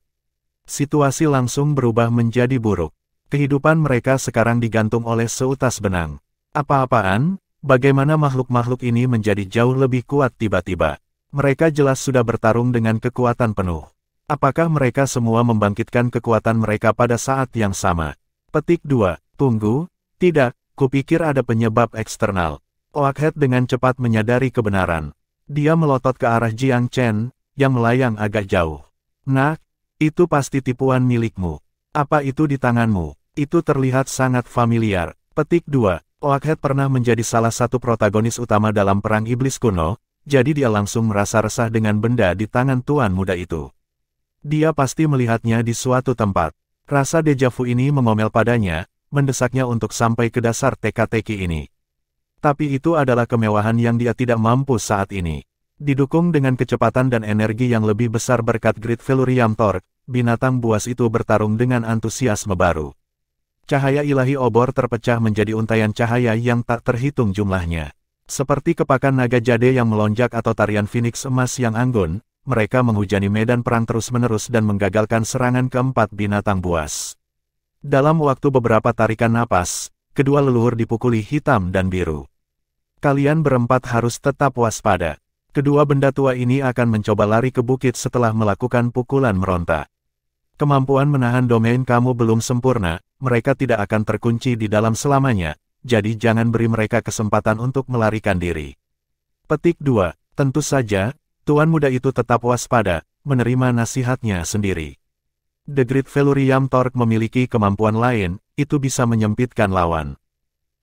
Situasi langsung berubah menjadi buruk. Kehidupan mereka sekarang digantung oleh seutas benang. Apa-apaan? Bagaimana makhluk-makhluk ini menjadi jauh lebih kuat tiba-tiba? Mereka jelas sudah bertarung dengan kekuatan penuh. Apakah mereka semua membangkitkan kekuatan mereka pada saat yang sama? Petik 2. Tunggu, tidak, kupikir ada penyebab eksternal. Oakhead dengan cepat menyadari kebenaran. Dia melotot ke arah Jiang Chen, yang melayang agak jauh. Nah, itu pasti tipuan milikmu. Apa itu di tanganmu? Itu terlihat sangat familiar. Petik 2. Oakhead pernah menjadi salah satu protagonis utama dalam perang iblis kuno, jadi dia langsung merasa resah dengan benda di tangan Tuan Muda itu. Dia pasti melihatnya di suatu tempat. Rasa dejavu ini mengomel padanya, mendesaknya untuk sampai ke dasar teka-teki ini. Tapi itu adalah kemewahan yang dia tidak mampu saat ini. Didukung dengan kecepatan dan energi yang lebih besar berkat Great Velurium Torque, binatang buas itu bertarung dengan antusiasme baru. Cahaya ilahi obor terpecah menjadi untaian cahaya yang tak terhitung jumlahnya. Seperti kepakan naga jade yang melonjak atau tarian Phoenix emas yang anggun, mereka menghujani medan perang terus-menerus dan menggagalkan serangan keempat binatang buas. Dalam waktu beberapa tarikan napas, kedua leluhur dipukuli hitam dan biru. Kalian berempat harus tetap waspada. Kedua benda tua ini akan mencoba lari ke bukit setelah melakukan pukulan meronta. Kemampuan menahan domain kamu belum sempurna, mereka tidak akan terkunci di dalam selamanya, jadi jangan beri mereka kesempatan untuk melarikan diri. Petik 2. Tentu saja, tuan muda itu tetap waspada, menerima nasihatnya sendiri. The Great Felurium Torque memiliki kemampuan lain, itu bisa menyempitkan lawan.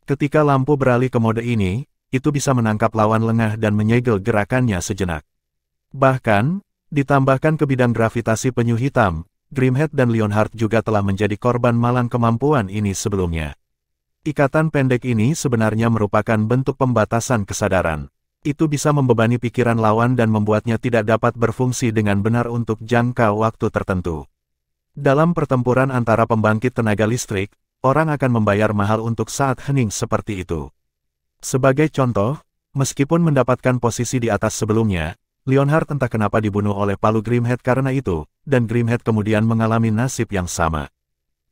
Ketika lampu beralih ke mode ini, itu bisa menangkap lawan lengah dan menyegel gerakannya sejenak. Bahkan, ditambahkan ke bidang gravitasi penyu hitam, Grimhead dan Leonhard juga telah menjadi korban malang kemampuan ini sebelumnya. Ikatan pendek ini sebenarnya merupakan bentuk pembatasan kesadaran. Itu bisa membebani pikiran lawan dan membuatnya tidak dapat berfungsi dengan benar untuk jangka waktu tertentu. Dalam pertempuran antara pembangkit tenaga listrik, orang akan membayar mahal untuk saat hening seperti itu. Sebagai contoh, meskipun mendapatkan posisi di atas sebelumnya, Leonhard entah kenapa dibunuh oleh palu Grimhead karena itu, dan Grimhead kemudian mengalami nasib yang sama.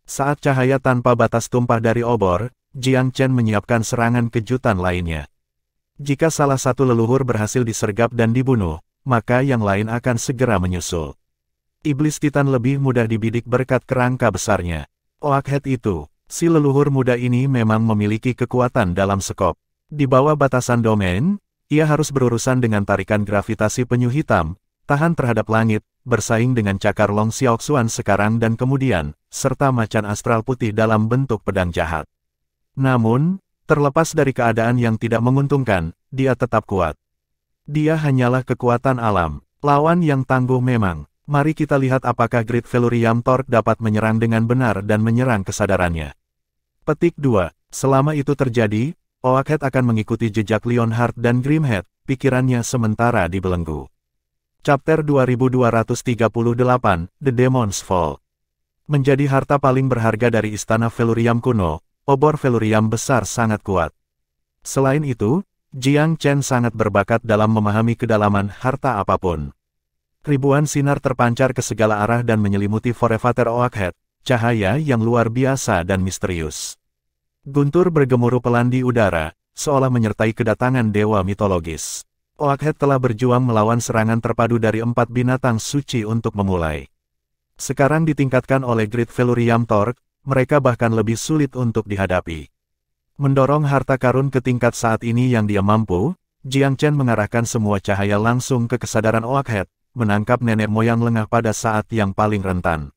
Saat cahaya tanpa batas tumpah dari obor, Jiang Chen menyiapkan serangan kejutan lainnya. Jika salah satu leluhur berhasil disergap dan dibunuh, maka yang lain akan segera menyusul. Iblis Titan lebih mudah dibidik berkat kerangka besarnya. Oakhead itu, si leluhur muda ini memang memiliki kekuatan dalam skop. Di bawah batasan domain, ia harus berurusan dengan tarikan gravitasi penyu hitam, tahan terhadap langit, bersaing dengan cakar Long Xiaoxuan sekarang dan kemudian, serta macan astral putih dalam bentuk pedang jahat. Namun, terlepas dari keadaan yang tidak menguntungkan, dia tetap kuat. Dia hanyalah kekuatan alam, lawan yang tangguh memang. Mari kita lihat apakah Great Felurium Torque dapat menyerang dengan benar dan menyerang kesadarannya. Petik 2. Selama itu terjadi, Oakhead akan mengikuti jejak Leonhard dan Grimhead, pikirannya sementara dibelenggu. Chapter 2238, The Demon's Fall. Menjadi harta paling berharga dari Istana Felurium kuno, obor Felurium besar sangat kuat. Selain itu, Jiang Chen sangat berbakat dalam memahami kedalaman harta apapun. Ribuan sinar terpancar ke segala arah dan menyelimuti Forefather Oakhead, cahaya yang luar biasa dan misterius. Guntur bergemuruh pelan di udara, seolah menyertai kedatangan dewa mitologis. Oakhead telah berjuang melawan serangan terpadu dari 4 binatang suci untuk memulai. Sekarang ditingkatkan oleh Great Felurium Torque, mereka bahkan lebih sulit untuk dihadapi. Mendorong harta karun ke tingkat saat ini yang dia mampu, Jiang Chen mengarahkan semua cahaya langsung ke kesadaran Oakhead, menangkap nenek moyang lengah pada saat yang paling rentan.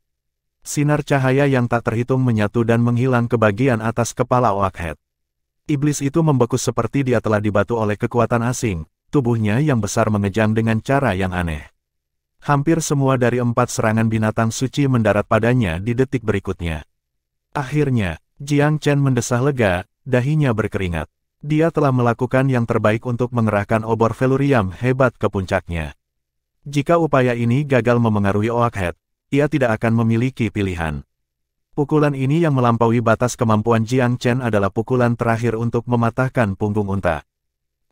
Sinar cahaya yang tak terhitung menyatu dan menghilang ke bagian atas kepala Oakhead. Iblis itu membeku seperti dia telah dibatu oleh kekuatan asing, tubuhnya yang besar mengejang dengan cara yang aneh. Hampir semua dari 4 serangan binatang suci mendarat padanya di detik berikutnya. Akhirnya, Jiang Chen mendesah lega, dahinya berkeringat. Dia telah melakukan yang terbaik untuk mengerahkan obor Felurium hebat ke puncaknya. Jika upaya ini gagal memengaruhi Oakhead, ia tidak akan memiliki pilihan. Pukulan ini yang melampaui batas kemampuan Jiang Chen adalah pukulan terakhir untuk mematahkan punggung unta.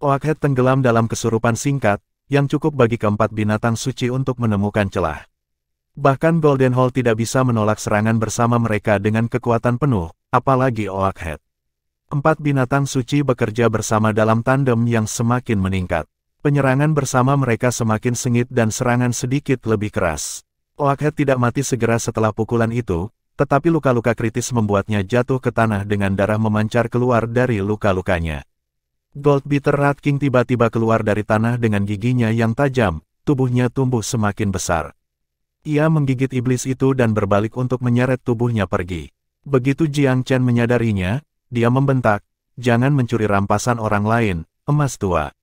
Oakhead tenggelam dalam kesurupan singkat, yang cukup bagi keempat binatang suci untuk menemukan celah. Bahkan Golden Hall tidak bisa menolak serangan bersama mereka dengan kekuatan penuh, apalagi Oakhead. 4 binatang suci bekerja bersama dalam tandem yang semakin meningkat. Penyerangan bersama mereka semakin sengit dan serangan sedikit lebih keras. Oakhead tidak mati segera setelah pukulan itu, tetapi luka-luka kritis membuatnya jatuh ke tanah dengan darah memancar keluar dari luka-lukanya. Goldbeater Rat King tiba-tiba keluar dari tanah dengan giginya yang tajam, tubuhnya tumbuh semakin besar. Ia menggigit iblis itu dan berbalik untuk menyeret tubuhnya pergi. Begitu Jiang Chen menyadarinya, dia membentak, "Jangan mencuri rampasan orang lain, emas tua.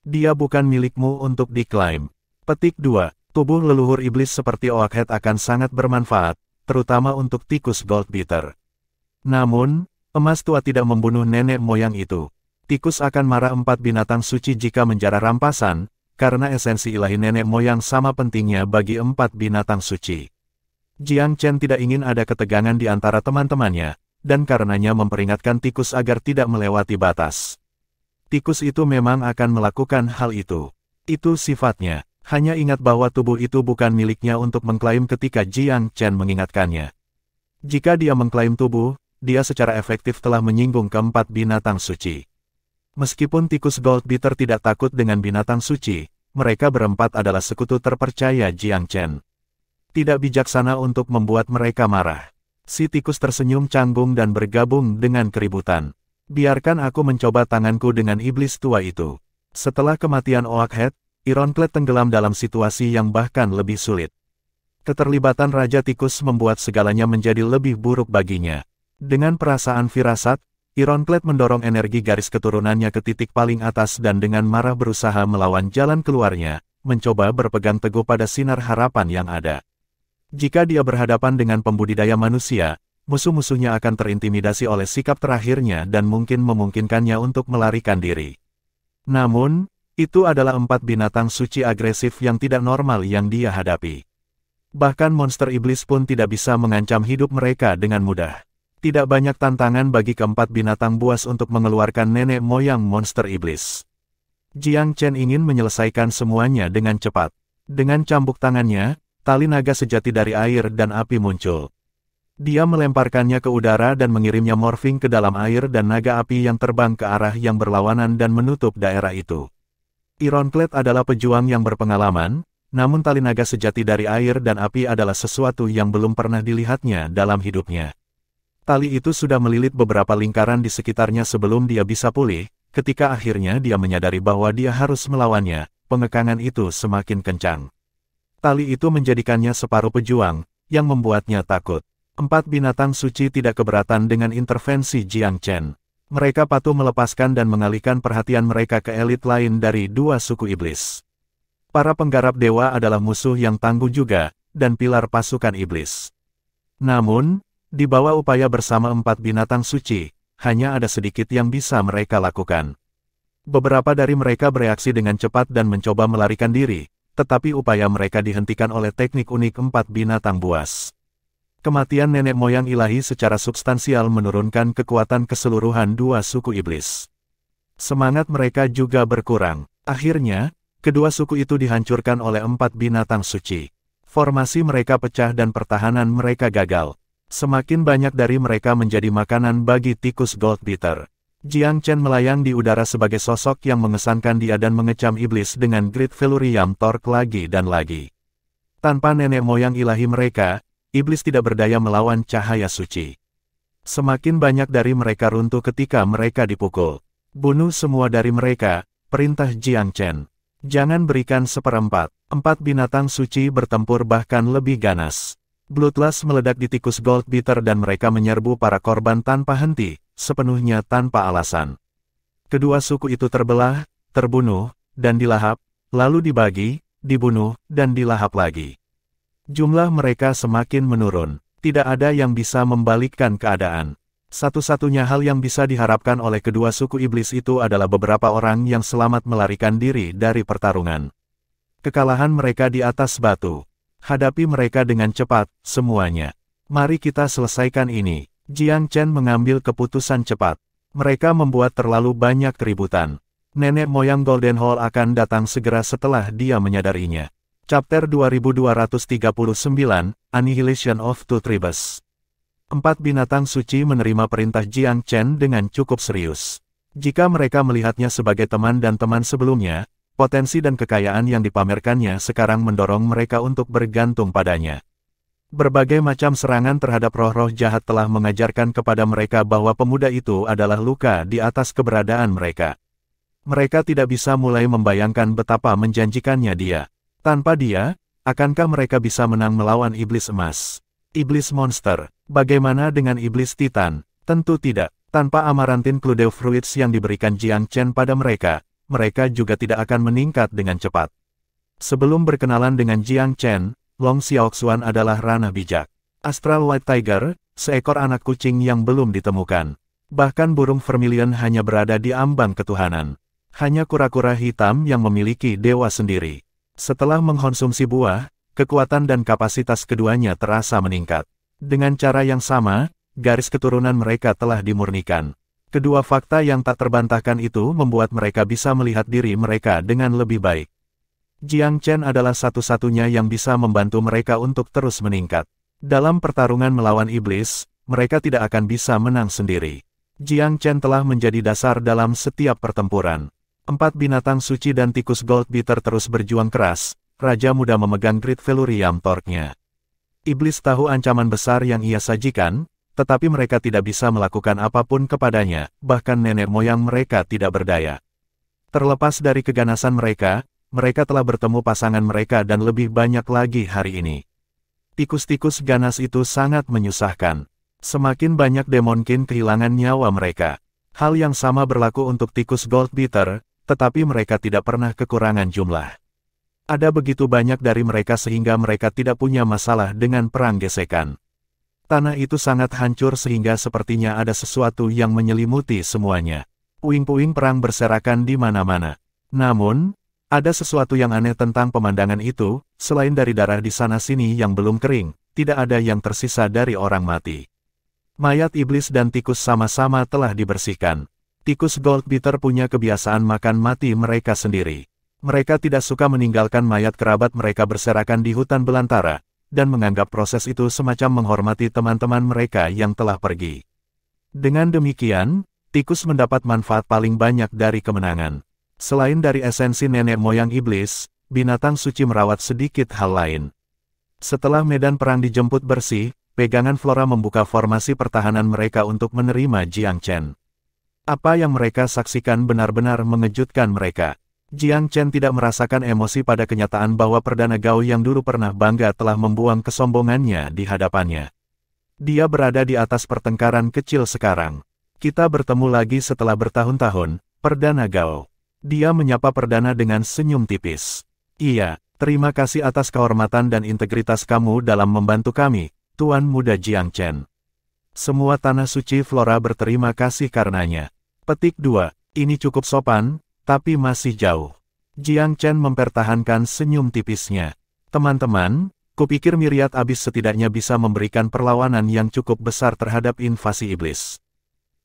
Dia bukan milikmu untuk diklaim." Petik 2. Tubuh leluhur iblis seperti Oakhead akan sangat bermanfaat, terutama untuk tikus Goldbeater. Namun, emas tua tidak membunuh nenek moyang itu. Tikus akan marah 4 binatang suci jika menjarah rampasan, karena esensi ilahi nenek moyang sama pentingnya bagi 4 binatang suci. Jiang Chen tidak ingin ada ketegangan di antara teman-temannya, dan karenanya memperingatkan tikus agar tidak melewati batas. Tikus itu memang akan melakukan hal itu. Itu sifatnya. Hanya ingat bahwa tubuh itu bukan miliknya untuk mengklaim ketika Jiang Chen mengingatkannya. Jika dia mengklaim tubuh, dia secara efektif telah menyinggung keempat binatang suci. Meskipun tikus Goldbeater tidak takut dengan binatang suci, mereka berempat adalah sekutu terpercaya Jiang Chen. Tidak bijaksana untuk membuat mereka marah. Si tikus tersenyum canggung dan bergabung dengan keributan. Biarkan aku mencoba tanganku dengan iblis tua itu. Setelah kematian Oakhead, Ironclad tenggelam dalam situasi yang bahkan lebih sulit. Keterlibatan Raja Tikus membuat segalanya menjadi lebih buruk baginya. Dengan perasaan firasat, Ironclad mendorong energi garis keturunannya ke titik paling atas dan dengan marah berusaha melawan jalan keluarnya, mencoba berpegang teguh pada sinar harapan yang ada. Jika dia berhadapan dengan pembudidaya manusia, musuh-musuhnya akan terintimidasi oleh sikap terakhirnya dan mungkin memungkinkannya untuk melarikan diri. Namun, itu adalah empat binatang suci agresif yang tidak normal yang dia hadapi. Bahkan monster iblis pun tidak bisa mengancam hidup mereka dengan mudah. Tidak banyak tantangan bagi keempat binatang buas untuk mengeluarkan nenek moyang monster iblis. Jiang Chen ingin menyelesaikan semuanya dengan cepat. Dengan cambuk tangannya, tali naga sejati dari air dan api muncul. Dia melemparkannya ke udara dan mengirimnya morphing ke dalam air dan naga api yang terbang ke arah yang berlawanan dan menutup daerah itu. Ironclad adalah pejuang yang berpengalaman, namun tali naga sejati dari air dan api adalah sesuatu yang belum pernah dilihatnya dalam hidupnya. Tali itu sudah melilit beberapa lingkaran di sekitarnya sebelum dia bisa pulih, ketika akhirnya dia menyadari bahwa dia harus melawannya, pengekangan itu semakin kencang. Tali itu menjadikannya separuh pejuang, yang membuatnya takut. Empat binatang suci tidak keberatan dengan intervensi Jiang Chen. Mereka patuh melepaskan dan mengalihkan perhatian mereka ke elit lain dari dua suku iblis. Para penggarap dewa adalah musuh yang tangguh juga, dan pilar pasukan iblis. Namun, di bawah upaya bersama empat binatang suci, hanya ada sedikit yang bisa mereka lakukan. Beberapa dari mereka bereaksi dengan cepat dan mencoba melarikan diri, tetapi upaya mereka dihentikan oleh teknik unik empat binatang buas. Kematian nenek moyang ilahi secara substansial menurunkan kekuatan keseluruhan dua suku iblis. Semangat mereka juga berkurang. Akhirnya, kedua suku itu dihancurkan oleh empat binatang suci. Formasi mereka pecah dan pertahanan mereka gagal. Semakin banyak dari mereka menjadi makanan bagi tikus Goldbeater. Jiang Chen melayang di udara sebagai sosok yang mengesankan dia dan mengecam iblis dengan Great Velurium Torque lagi dan lagi. Tanpa nenek moyang ilahi mereka, iblis tidak berdaya melawan cahaya suci. Semakin banyak dari mereka runtuh ketika mereka dipukul. Bunuh semua dari mereka, perintah Jiang Chen. Jangan berikan seperempat. Empat binatang suci bertempur bahkan lebih ganas. Bloodlust meledak di tikus Goldbeater dan mereka menyerbu para korban tanpa henti, sepenuhnya tanpa alasan. Kedua suku itu terbelah, terbunuh, dan dilahap, lalu dibagi, dibunuh, dan dilahap lagi. Jumlah mereka semakin menurun. Tidak ada yang bisa membalikkan keadaan. Satu-satunya hal yang bisa diharapkan oleh kedua suku iblis itu adalah beberapa orang yang selamat melarikan diri dari pertarungan. Kekalahan mereka di atas batu. Hadapi mereka dengan cepat, semuanya. Mari kita selesaikan ini. Jiang Chen mengambil keputusan cepat. Mereka membuat terlalu banyak keributan. Nenek moyang Golden Hall akan datang segera setelah dia menyadarinya. Chapter 2239, Annihilation of Two Tribes. Empat binatang suci menerima perintah Jiang Chen dengan cukup serius. Jika mereka melihatnya sebagai teman dan teman sebelumnya, potensi dan kekayaan yang dipamerkannya sekarang mendorong mereka untuk bergantung padanya. Berbagai macam serangan terhadap roh-roh jahat telah mengajarkan kepada mereka bahwa pemuda itu adalah luka di atas keberadaan mereka. Mereka tidak bisa mulai membayangkan betapa menjanjikannya dia. Tanpa dia, akankah mereka bisa menang melawan iblis emas? Iblis monster. Bagaimana dengan iblis titan? Tentu tidak. Tanpa amarantin Cluedo Fruits yang diberikan Jiang Chen pada mereka, mereka juga tidak akan meningkat dengan cepat. Sebelum berkenalan dengan Jiang Chen, Long Xiaoxuan adalah ranah bijak. Astral White Tiger, seekor anak kucing yang belum ditemukan. Bahkan burung vermilion hanya berada di ambang ketuhanan. Hanya kura-kura hitam yang memiliki dewa sendiri. Setelah mengkonsumsi buah, kekuatan dan kapasitas keduanya terasa meningkat. Dengan cara yang sama, garis keturunan mereka telah dimurnikan. Kedua fakta yang tak terbantahkan itu membuat mereka bisa melihat diri mereka dengan lebih baik. Jiang Chen adalah satu-satunya yang bisa membantu mereka untuk terus meningkat. Dalam pertarungan melawan iblis, mereka tidak akan bisa menang sendiri. Jiang Chen telah menjadi dasar dalam setiap pertempuran. 4 binatang suci dan tikus Gold Beater terus berjuang keras. Raja Muda memegang Great Velurium Torch-nya. Iblis tahu ancaman besar yang ia sajikan, tetapi mereka tidak bisa melakukan apapun kepadanya, bahkan nenek moyang mereka tidak berdaya. Terlepas dari keganasan mereka telah bertemu pasangan mereka dan lebih banyak lagi hari ini. Tikus-tikus ganas itu sangat menyusahkan. Semakin banyak Demonkin kehilangan nyawa mereka. Hal yang sama berlaku untuk tikus Gold Beater, tetapi mereka tidak pernah kekurangan jumlah. Ada begitu banyak dari mereka sehingga mereka tidak punya masalah dengan perang gesekan. Tanah itu sangat hancur sehingga sepertinya ada sesuatu yang menyelimuti semuanya. Puing-puing perang berserakan di mana-mana. Namun, ada sesuatu yang aneh tentang pemandangan itu, selain dari darah di sana-sini yang belum kering, tidak ada yang tersisa dari orang mati. Mayat iblis dan tikus sama-sama telah dibersihkan. Tikus Gold Beater punya kebiasaan makan mati mereka sendiri. Mereka tidak suka meninggalkan mayat kerabat mereka berserakan di hutan belantara, dan menganggap proses itu semacam menghormati teman-teman mereka yang telah pergi. Dengan demikian, tikus mendapat manfaat paling banyak dari kemenangan. Selain dari esensi nenek moyang iblis, binatang suci merawat sedikit hal lain. Setelah medan perang dijemput bersih, pegangan Flora membuka formasi pertahanan mereka untuk menerima Jiang Chen. Apa yang mereka saksikan benar-benar mengejutkan mereka. Jiang Chen tidak merasakan emosi pada kenyataan bahwa Perdana Gao yang dulu pernah bangga telah membuang kesombongannya di hadapannya. Dia berada di atas pertengkaran kecil sekarang. Kita bertemu lagi setelah bertahun-tahun, Perdana Gao. Dia menyapa Perdana dengan senyum tipis. Iya, terima kasih atas kehormatan dan integritas kamu dalam membantu kami, Tuan Muda Jiang Chen. Semua tanah suci Flora berterima kasih karenanya. Petik 2. Ini cukup sopan, tapi masih jauh. Jiang Chen mempertahankan senyum tipisnya. Teman-teman, kupikir Myriad Abyss setidaknya bisa memberikan perlawanan yang cukup besar terhadap invasi iblis.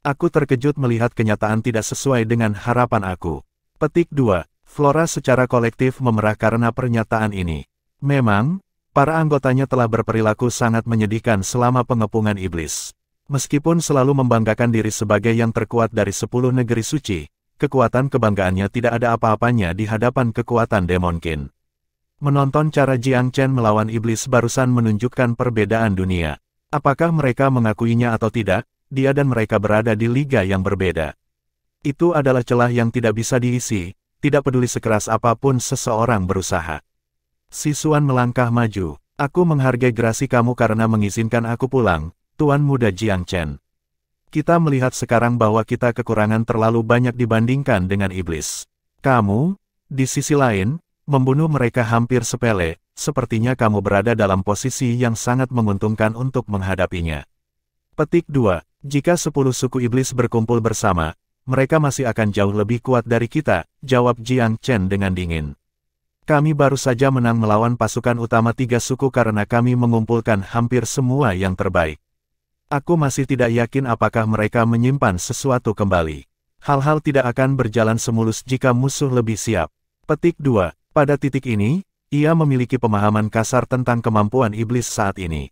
Aku terkejut melihat kenyataan tidak sesuai dengan harapan aku. Petik 2. Flora secara kolektif memerah karena pernyataan ini. Memang, para anggotanya telah berperilaku sangat menyedihkan selama pengepungan iblis. Meskipun selalu membanggakan diri sebagai yang terkuat dari 10 negeri suci, kekuatan kebanggaannya tidak ada apa-apanya di hadapan kekuatan Demonkin. Menonton cara Jiang Chen melawan iblis barusan menunjukkan perbedaan dunia. Apakah mereka mengakuinya atau tidak, dia dan mereka berada di liga yang berbeda. Itu adalah celah yang tidak bisa diisi, tidak peduli sekeras apapun seseorang berusaha. Si Xuan melangkah maju. Aku menghargai gerasi kamu karena mengizinkan aku pulang, Tuan Muda Jiang Chen. Kita melihat sekarang bahwa kita kekurangan terlalu banyak dibandingkan dengan iblis. Kamu, di sisi lain, membunuh mereka hampir sepele, sepertinya kamu berada dalam posisi yang sangat menguntungkan untuk menghadapinya. Petik 2. Jika 10 suku iblis berkumpul bersama, mereka masih akan jauh lebih kuat dari kita, jawab Jiang Chen dengan dingin. Kami baru saja menang melawan pasukan utama 3 suku karena kami mengumpulkan hampir semua yang terbaik. Aku masih tidak yakin apakah mereka menyimpan sesuatu kembali. Hal-hal tidak akan berjalan semulus jika musuh lebih siap. Petik 2. Pada titik ini, ia memiliki pemahaman kasar tentang kemampuan iblis saat ini.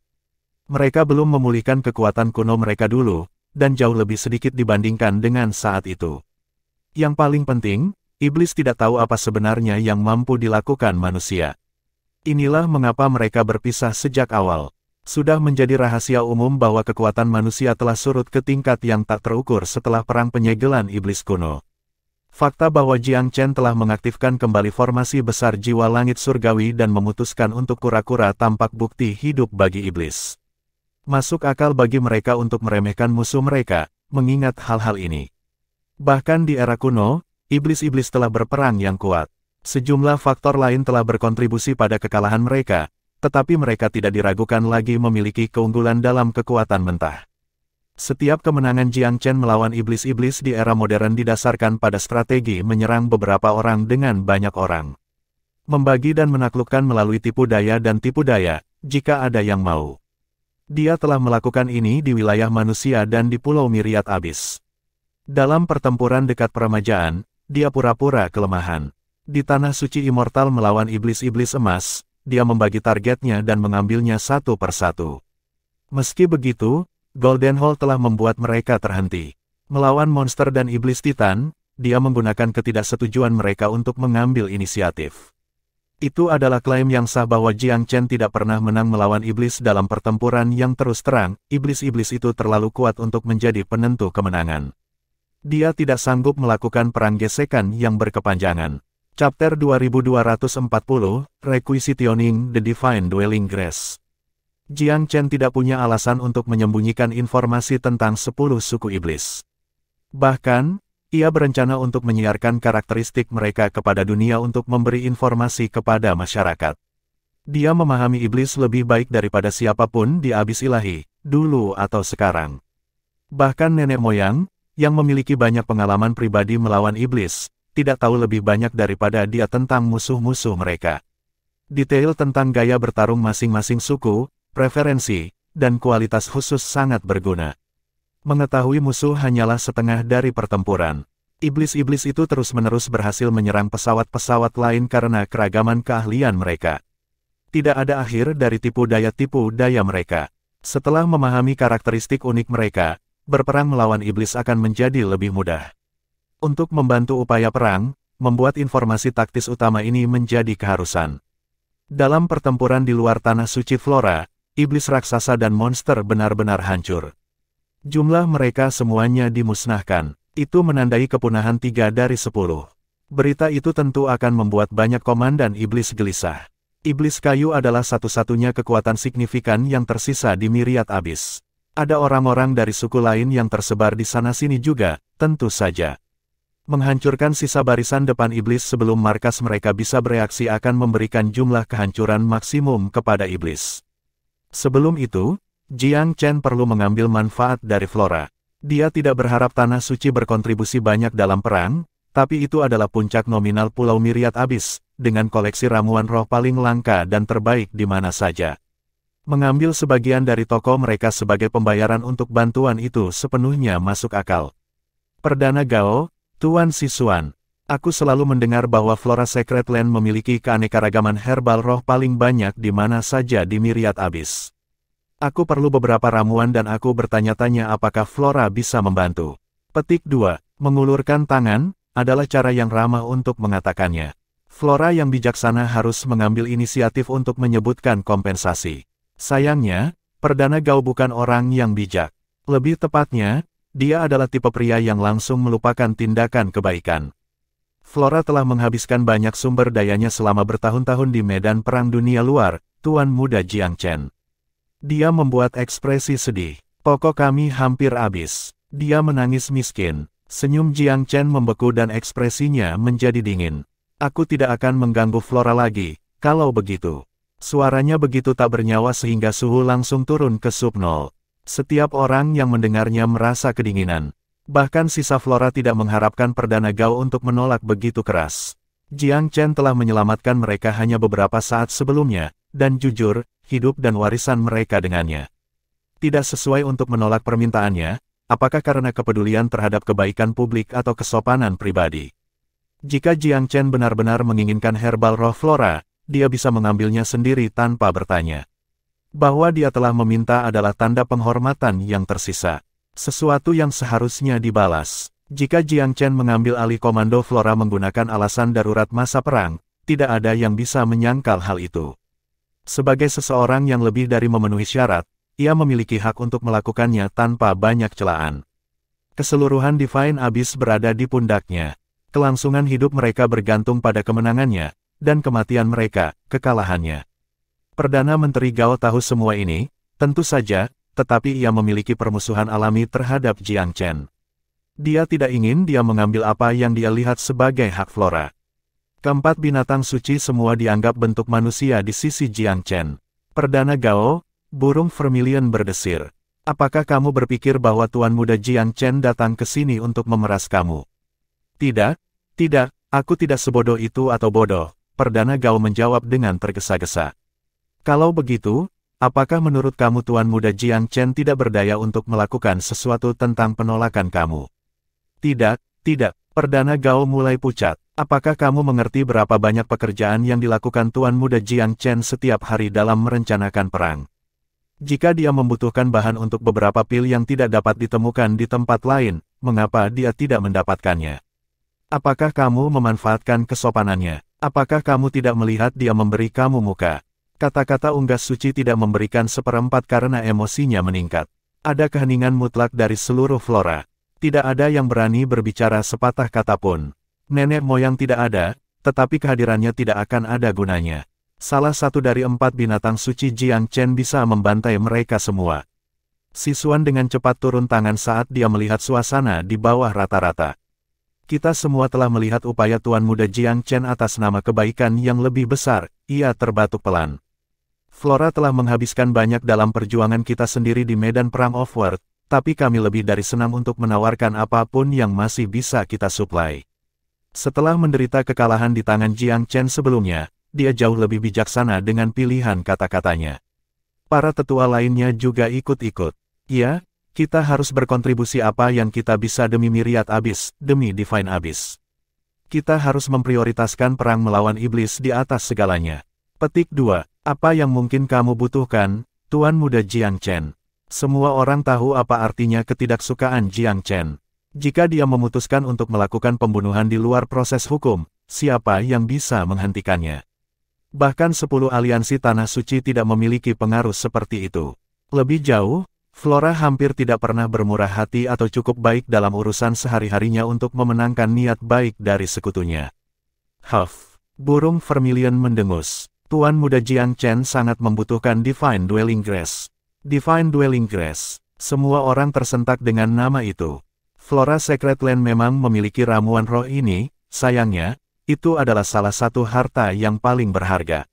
Mereka belum memulihkan kekuatan kuno mereka dulu, dan jauh lebih sedikit dibandingkan dengan saat itu. Yang paling penting, iblis tidak tahu apa sebenarnya yang mampu dilakukan manusia. Inilah mengapa mereka berpisah sejak awal. Sudah menjadi rahasia umum bahwa kekuatan manusia telah surut ke tingkat yang tak terukur setelah perang penyegelan iblis kuno. Fakta bahwa Jiang Chen telah mengaktifkan kembali formasi besar jiwa langit surgawi dan memutuskan untuk kura-kura tampak bukti hidup bagi iblis. Masuk akal bagi mereka untuk meremehkan musuh mereka, mengingat hal-hal ini. Bahkan di era kuno, iblis-iblis telah berperang yang kuat. Sejumlah faktor lain telah berkontribusi pada kekalahan mereka, tetapi mereka tidak diragukan lagi memiliki keunggulan dalam kekuatan mentah. Setiap kemenangan Jiang Chen melawan iblis-iblis di era modern didasarkan pada strategi menyerang beberapa orang dengan banyak orang. Membagi dan menaklukkan melalui tipu daya dan tipu daya, jika ada yang mau. Dia telah melakukan ini di wilayah manusia dan di Pulau Myriad Abyss. Dalam pertempuran dekat peremajaan, dia pura-pura kelemahan. Di Tanah Suci Immortal melawan iblis-iblis emas, dia membagi targetnya dan mengambilnya satu persatu. Meski begitu, Golden Hole telah membuat mereka terhenti. Melawan monster dan iblis Titan, dia menggunakan ketidaksetujuan mereka untuk mengambil inisiatif. Itu adalah klaim yang sah bahwa Jiang Chen tidak pernah menang melawan iblis dalam pertempuran yang terus terang. Iblis-iblis itu terlalu kuat untuk menjadi penentu kemenangan. Dia tidak sanggup melakukan perang gesekan yang berkepanjangan. Chapter 2240, Requisitioning the Divine Dwelling Grace. Jiang Chen tidak punya alasan untuk menyembunyikan informasi tentang 10 suku iblis. Bahkan, ia berencana untuk menyiarkan karakteristik mereka kepada dunia untuk memberi informasi kepada masyarakat. Dia memahami iblis lebih baik daripada siapapun di Abis Ilahi, dulu atau sekarang. Bahkan nenek moyang, yang memiliki banyak pengalaman pribadi melawan iblis, tidak tahu lebih banyak daripada dia tentang musuh-musuh mereka. Detail tentang gaya bertarung masing-masing suku, preferensi, dan kualitas khusus sangat berguna. Mengetahui musuh hanyalah setengah dari pertempuran. Iblis-iblis itu terus-menerus berhasil menyerang pesawat-pesawat lain karena keragaman keahlian mereka. Tidak ada akhir dari tipu daya mereka. Setelah memahami karakteristik unik mereka, berperang melawan iblis akan menjadi lebih mudah. Untuk membantu upaya perang, membuat informasi taktis utama ini menjadi keharusan. Dalam pertempuran di luar Tanah Suci Flora, iblis raksasa dan monster benar-benar hancur. Jumlah mereka semuanya dimusnahkan. Itu menandai kepunahan 3 dari 10. Berita itu tentu akan membuat banyak komandan iblis gelisah. Iblis kayu adalah satu-satunya kekuatan signifikan yang tersisa di Myriad Abyss. Ada orang-orang dari suku lain yang tersebar di sana-sini juga, tentu saja. Menghancurkan sisa barisan depan iblis sebelum markas mereka bisa bereaksi akan memberikan jumlah kehancuran maksimum kepada iblis. Sebelum itu, Jiang Chen perlu mengambil manfaat dari Flora. Dia tidak berharap Tanah Suci berkontribusi banyak dalam perang, tapi itu adalah puncak nominal Pulau Myriad Abyss, dengan koleksi ramuan roh paling langka dan terbaik di mana saja. Mengambil sebagian dari toko mereka sebagai pembayaran untuk bantuan itu sepenuhnya masuk akal. Perdana Gao, Tuan Sisuan, aku selalu mendengar bahwa Flora Sacred Land memiliki keanekaragaman herbal roh paling banyak di mana saja di Myriad Abyss. Aku perlu beberapa ramuan dan aku bertanya-tanya apakah Flora bisa membantu. Petik 2. Mengulurkan tangan, adalah cara yang ramah untuk mengatakannya. Flora yang bijaksana harus mengambil inisiatif untuk menyebutkan kompensasi. Sayangnya, Perdana Gao bukan orang yang bijak. Lebih tepatnya, dia adalah tipe pria yang langsung melupakan tindakan kebaikan. Flora telah menghabiskan banyak sumber dayanya selama bertahun-tahun di medan perang dunia luar, Tuan Muda Jiang Chen. Dia membuat ekspresi sedih. Toko kami hampir habis. Dia menangis miskin. Senyum Jiang Chen membeku dan ekspresinya menjadi dingin. Aku tidak akan mengganggu Flora lagi, kalau begitu. Suaranya begitu tak bernyawa sehingga suhu langsung turun ke sub 0. Setiap orang yang mendengarnya merasa kedinginan. Bahkan sisa Flora tidak mengharapkan Perdana Gao untuk menolak begitu keras. Jiang Chen telah menyelamatkan mereka hanya beberapa saat sebelumnya, dan jujur, hidup dan warisan mereka dengannya. Tidak sesuai untuk menolak permintaannya, apakah karena kepedulian terhadap kebaikan publik atau kesopanan pribadi. Jika Jiang Chen benar-benar menginginkan herbal roh Flora, dia bisa mengambilnya sendiri tanpa bertanya. Bahwa dia telah meminta adalah tanda penghormatan yang tersisa. Sesuatu yang seharusnya dibalas. Jika Jiang Chen mengambil alih komando Flora menggunakan alasan darurat masa perang, tidak ada yang bisa menyangkal hal itu. Sebagai seseorang yang lebih dari memenuhi syarat, ia memiliki hak untuk melakukannya tanpa banyak celaan. Keseluruhan Divine Abyss berada di pundaknya. Kelangsungan hidup mereka bergantung pada kemenangannya, dan kematian mereka, kekalahannya. Perdana Menteri Gao tahu semua ini, tentu saja, tetapi ia memiliki permusuhan alami terhadap Jiang Chen. Dia tidak ingin dia mengambil apa yang dia lihat sebagai hak Flora. Keempat binatang suci semua dianggap bentuk manusia di sisi Jiang Chen. Perdana Gao, burung vermilion berdesir. Apakah kamu berpikir bahwa Tuan Muda Jiang Chen datang ke sini untuk memeras kamu? Tidak, aku tidak sebodoh itu atau bodoh, Perdana Gao menjawab dengan tergesa-gesa. Kalau begitu, apakah menurut kamu Tuan Muda Jiang Chen tidak berdaya untuk melakukan sesuatu tentang penolakan kamu? Tidak, Perdana Gao mulai pucat. Apakah kamu mengerti berapa banyak pekerjaan yang dilakukan Tuan Muda Jiang Chen setiap hari dalam merencanakan perang? Jika dia membutuhkan bahan untuk beberapa pil yang tidak dapat ditemukan di tempat lain, mengapa dia tidak mendapatkannya? Apakah kamu memanfaatkan kesopanannya? Apakah kamu tidak melihat dia memberi kamu muka? Kata-kata unggas suci tidak memberikan seperempat karena emosinya meningkat. Ada keheningan mutlak dari seluruh flora. Tidak ada yang berani berbicara sepatah kata pun. Nenek moyang tidak ada, tetapi kehadirannya tidak akan ada gunanya. Salah satu dari 4 binatang suci Jiang Chen bisa membantai mereka semua. Sisuan dengan cepat turun tangan saat dia melihat suasana di bawah rata-rata. Kita semua telah melihat upaya Tuan Muda Jiang Chen atas nama kebaikan yang lebih besar, ia terbatuk pelan. Flora telah menghabiskan banyak dalam perjuangan kita sendiri di medan perang Offworld, tapi kami lebih dari senang untuk menawarkan apapun yang masih bisa kita suplai. Setelah menderita kekalahan di tangan Jiang Chen sebelumnya, dia jauh lebih bijaksana dengan pilihan kata-katanya. Para tetua lainnya juga ikut-ikut. Ya, kita harus berkontribusi apa yang kita bisa demi Myriad Abyss, demi Divine Abyss. Kita harus memprioritaskan perang melawan iblis di atas segalanya. Petik 2. Apa yang mungkin kamu butuhkan, Tuan Muda Jiang Chen? Semua orang tahu apa artinya ketidaksukaan Jiang Chen. Jika dia memutuskan untuk melakukan pembunuhan di luar proses hukum, siapa yang bisa menghentikannya? Bahkan 10 aliansi Tanah Suci tidak memiliki pengaruh seperti itu. Lebih jauh, Flora hampir tidak pernah bermurah hati atau cukup baik dalam urusan sehari-harinya untuk memenangkan niat baik dari sekutunya. Huff, burung vermilion mendengus. Tuan Muda Jiang Chen sangat membutuhkan Divine Dwelling Grace. Divine Dwelling Grace. Semua orang tersentak dengan nama itu. Flora Secret Land memang memiliki ramuan roh ini, sayangnya, itu adalah salah satu harta yang paling berharga.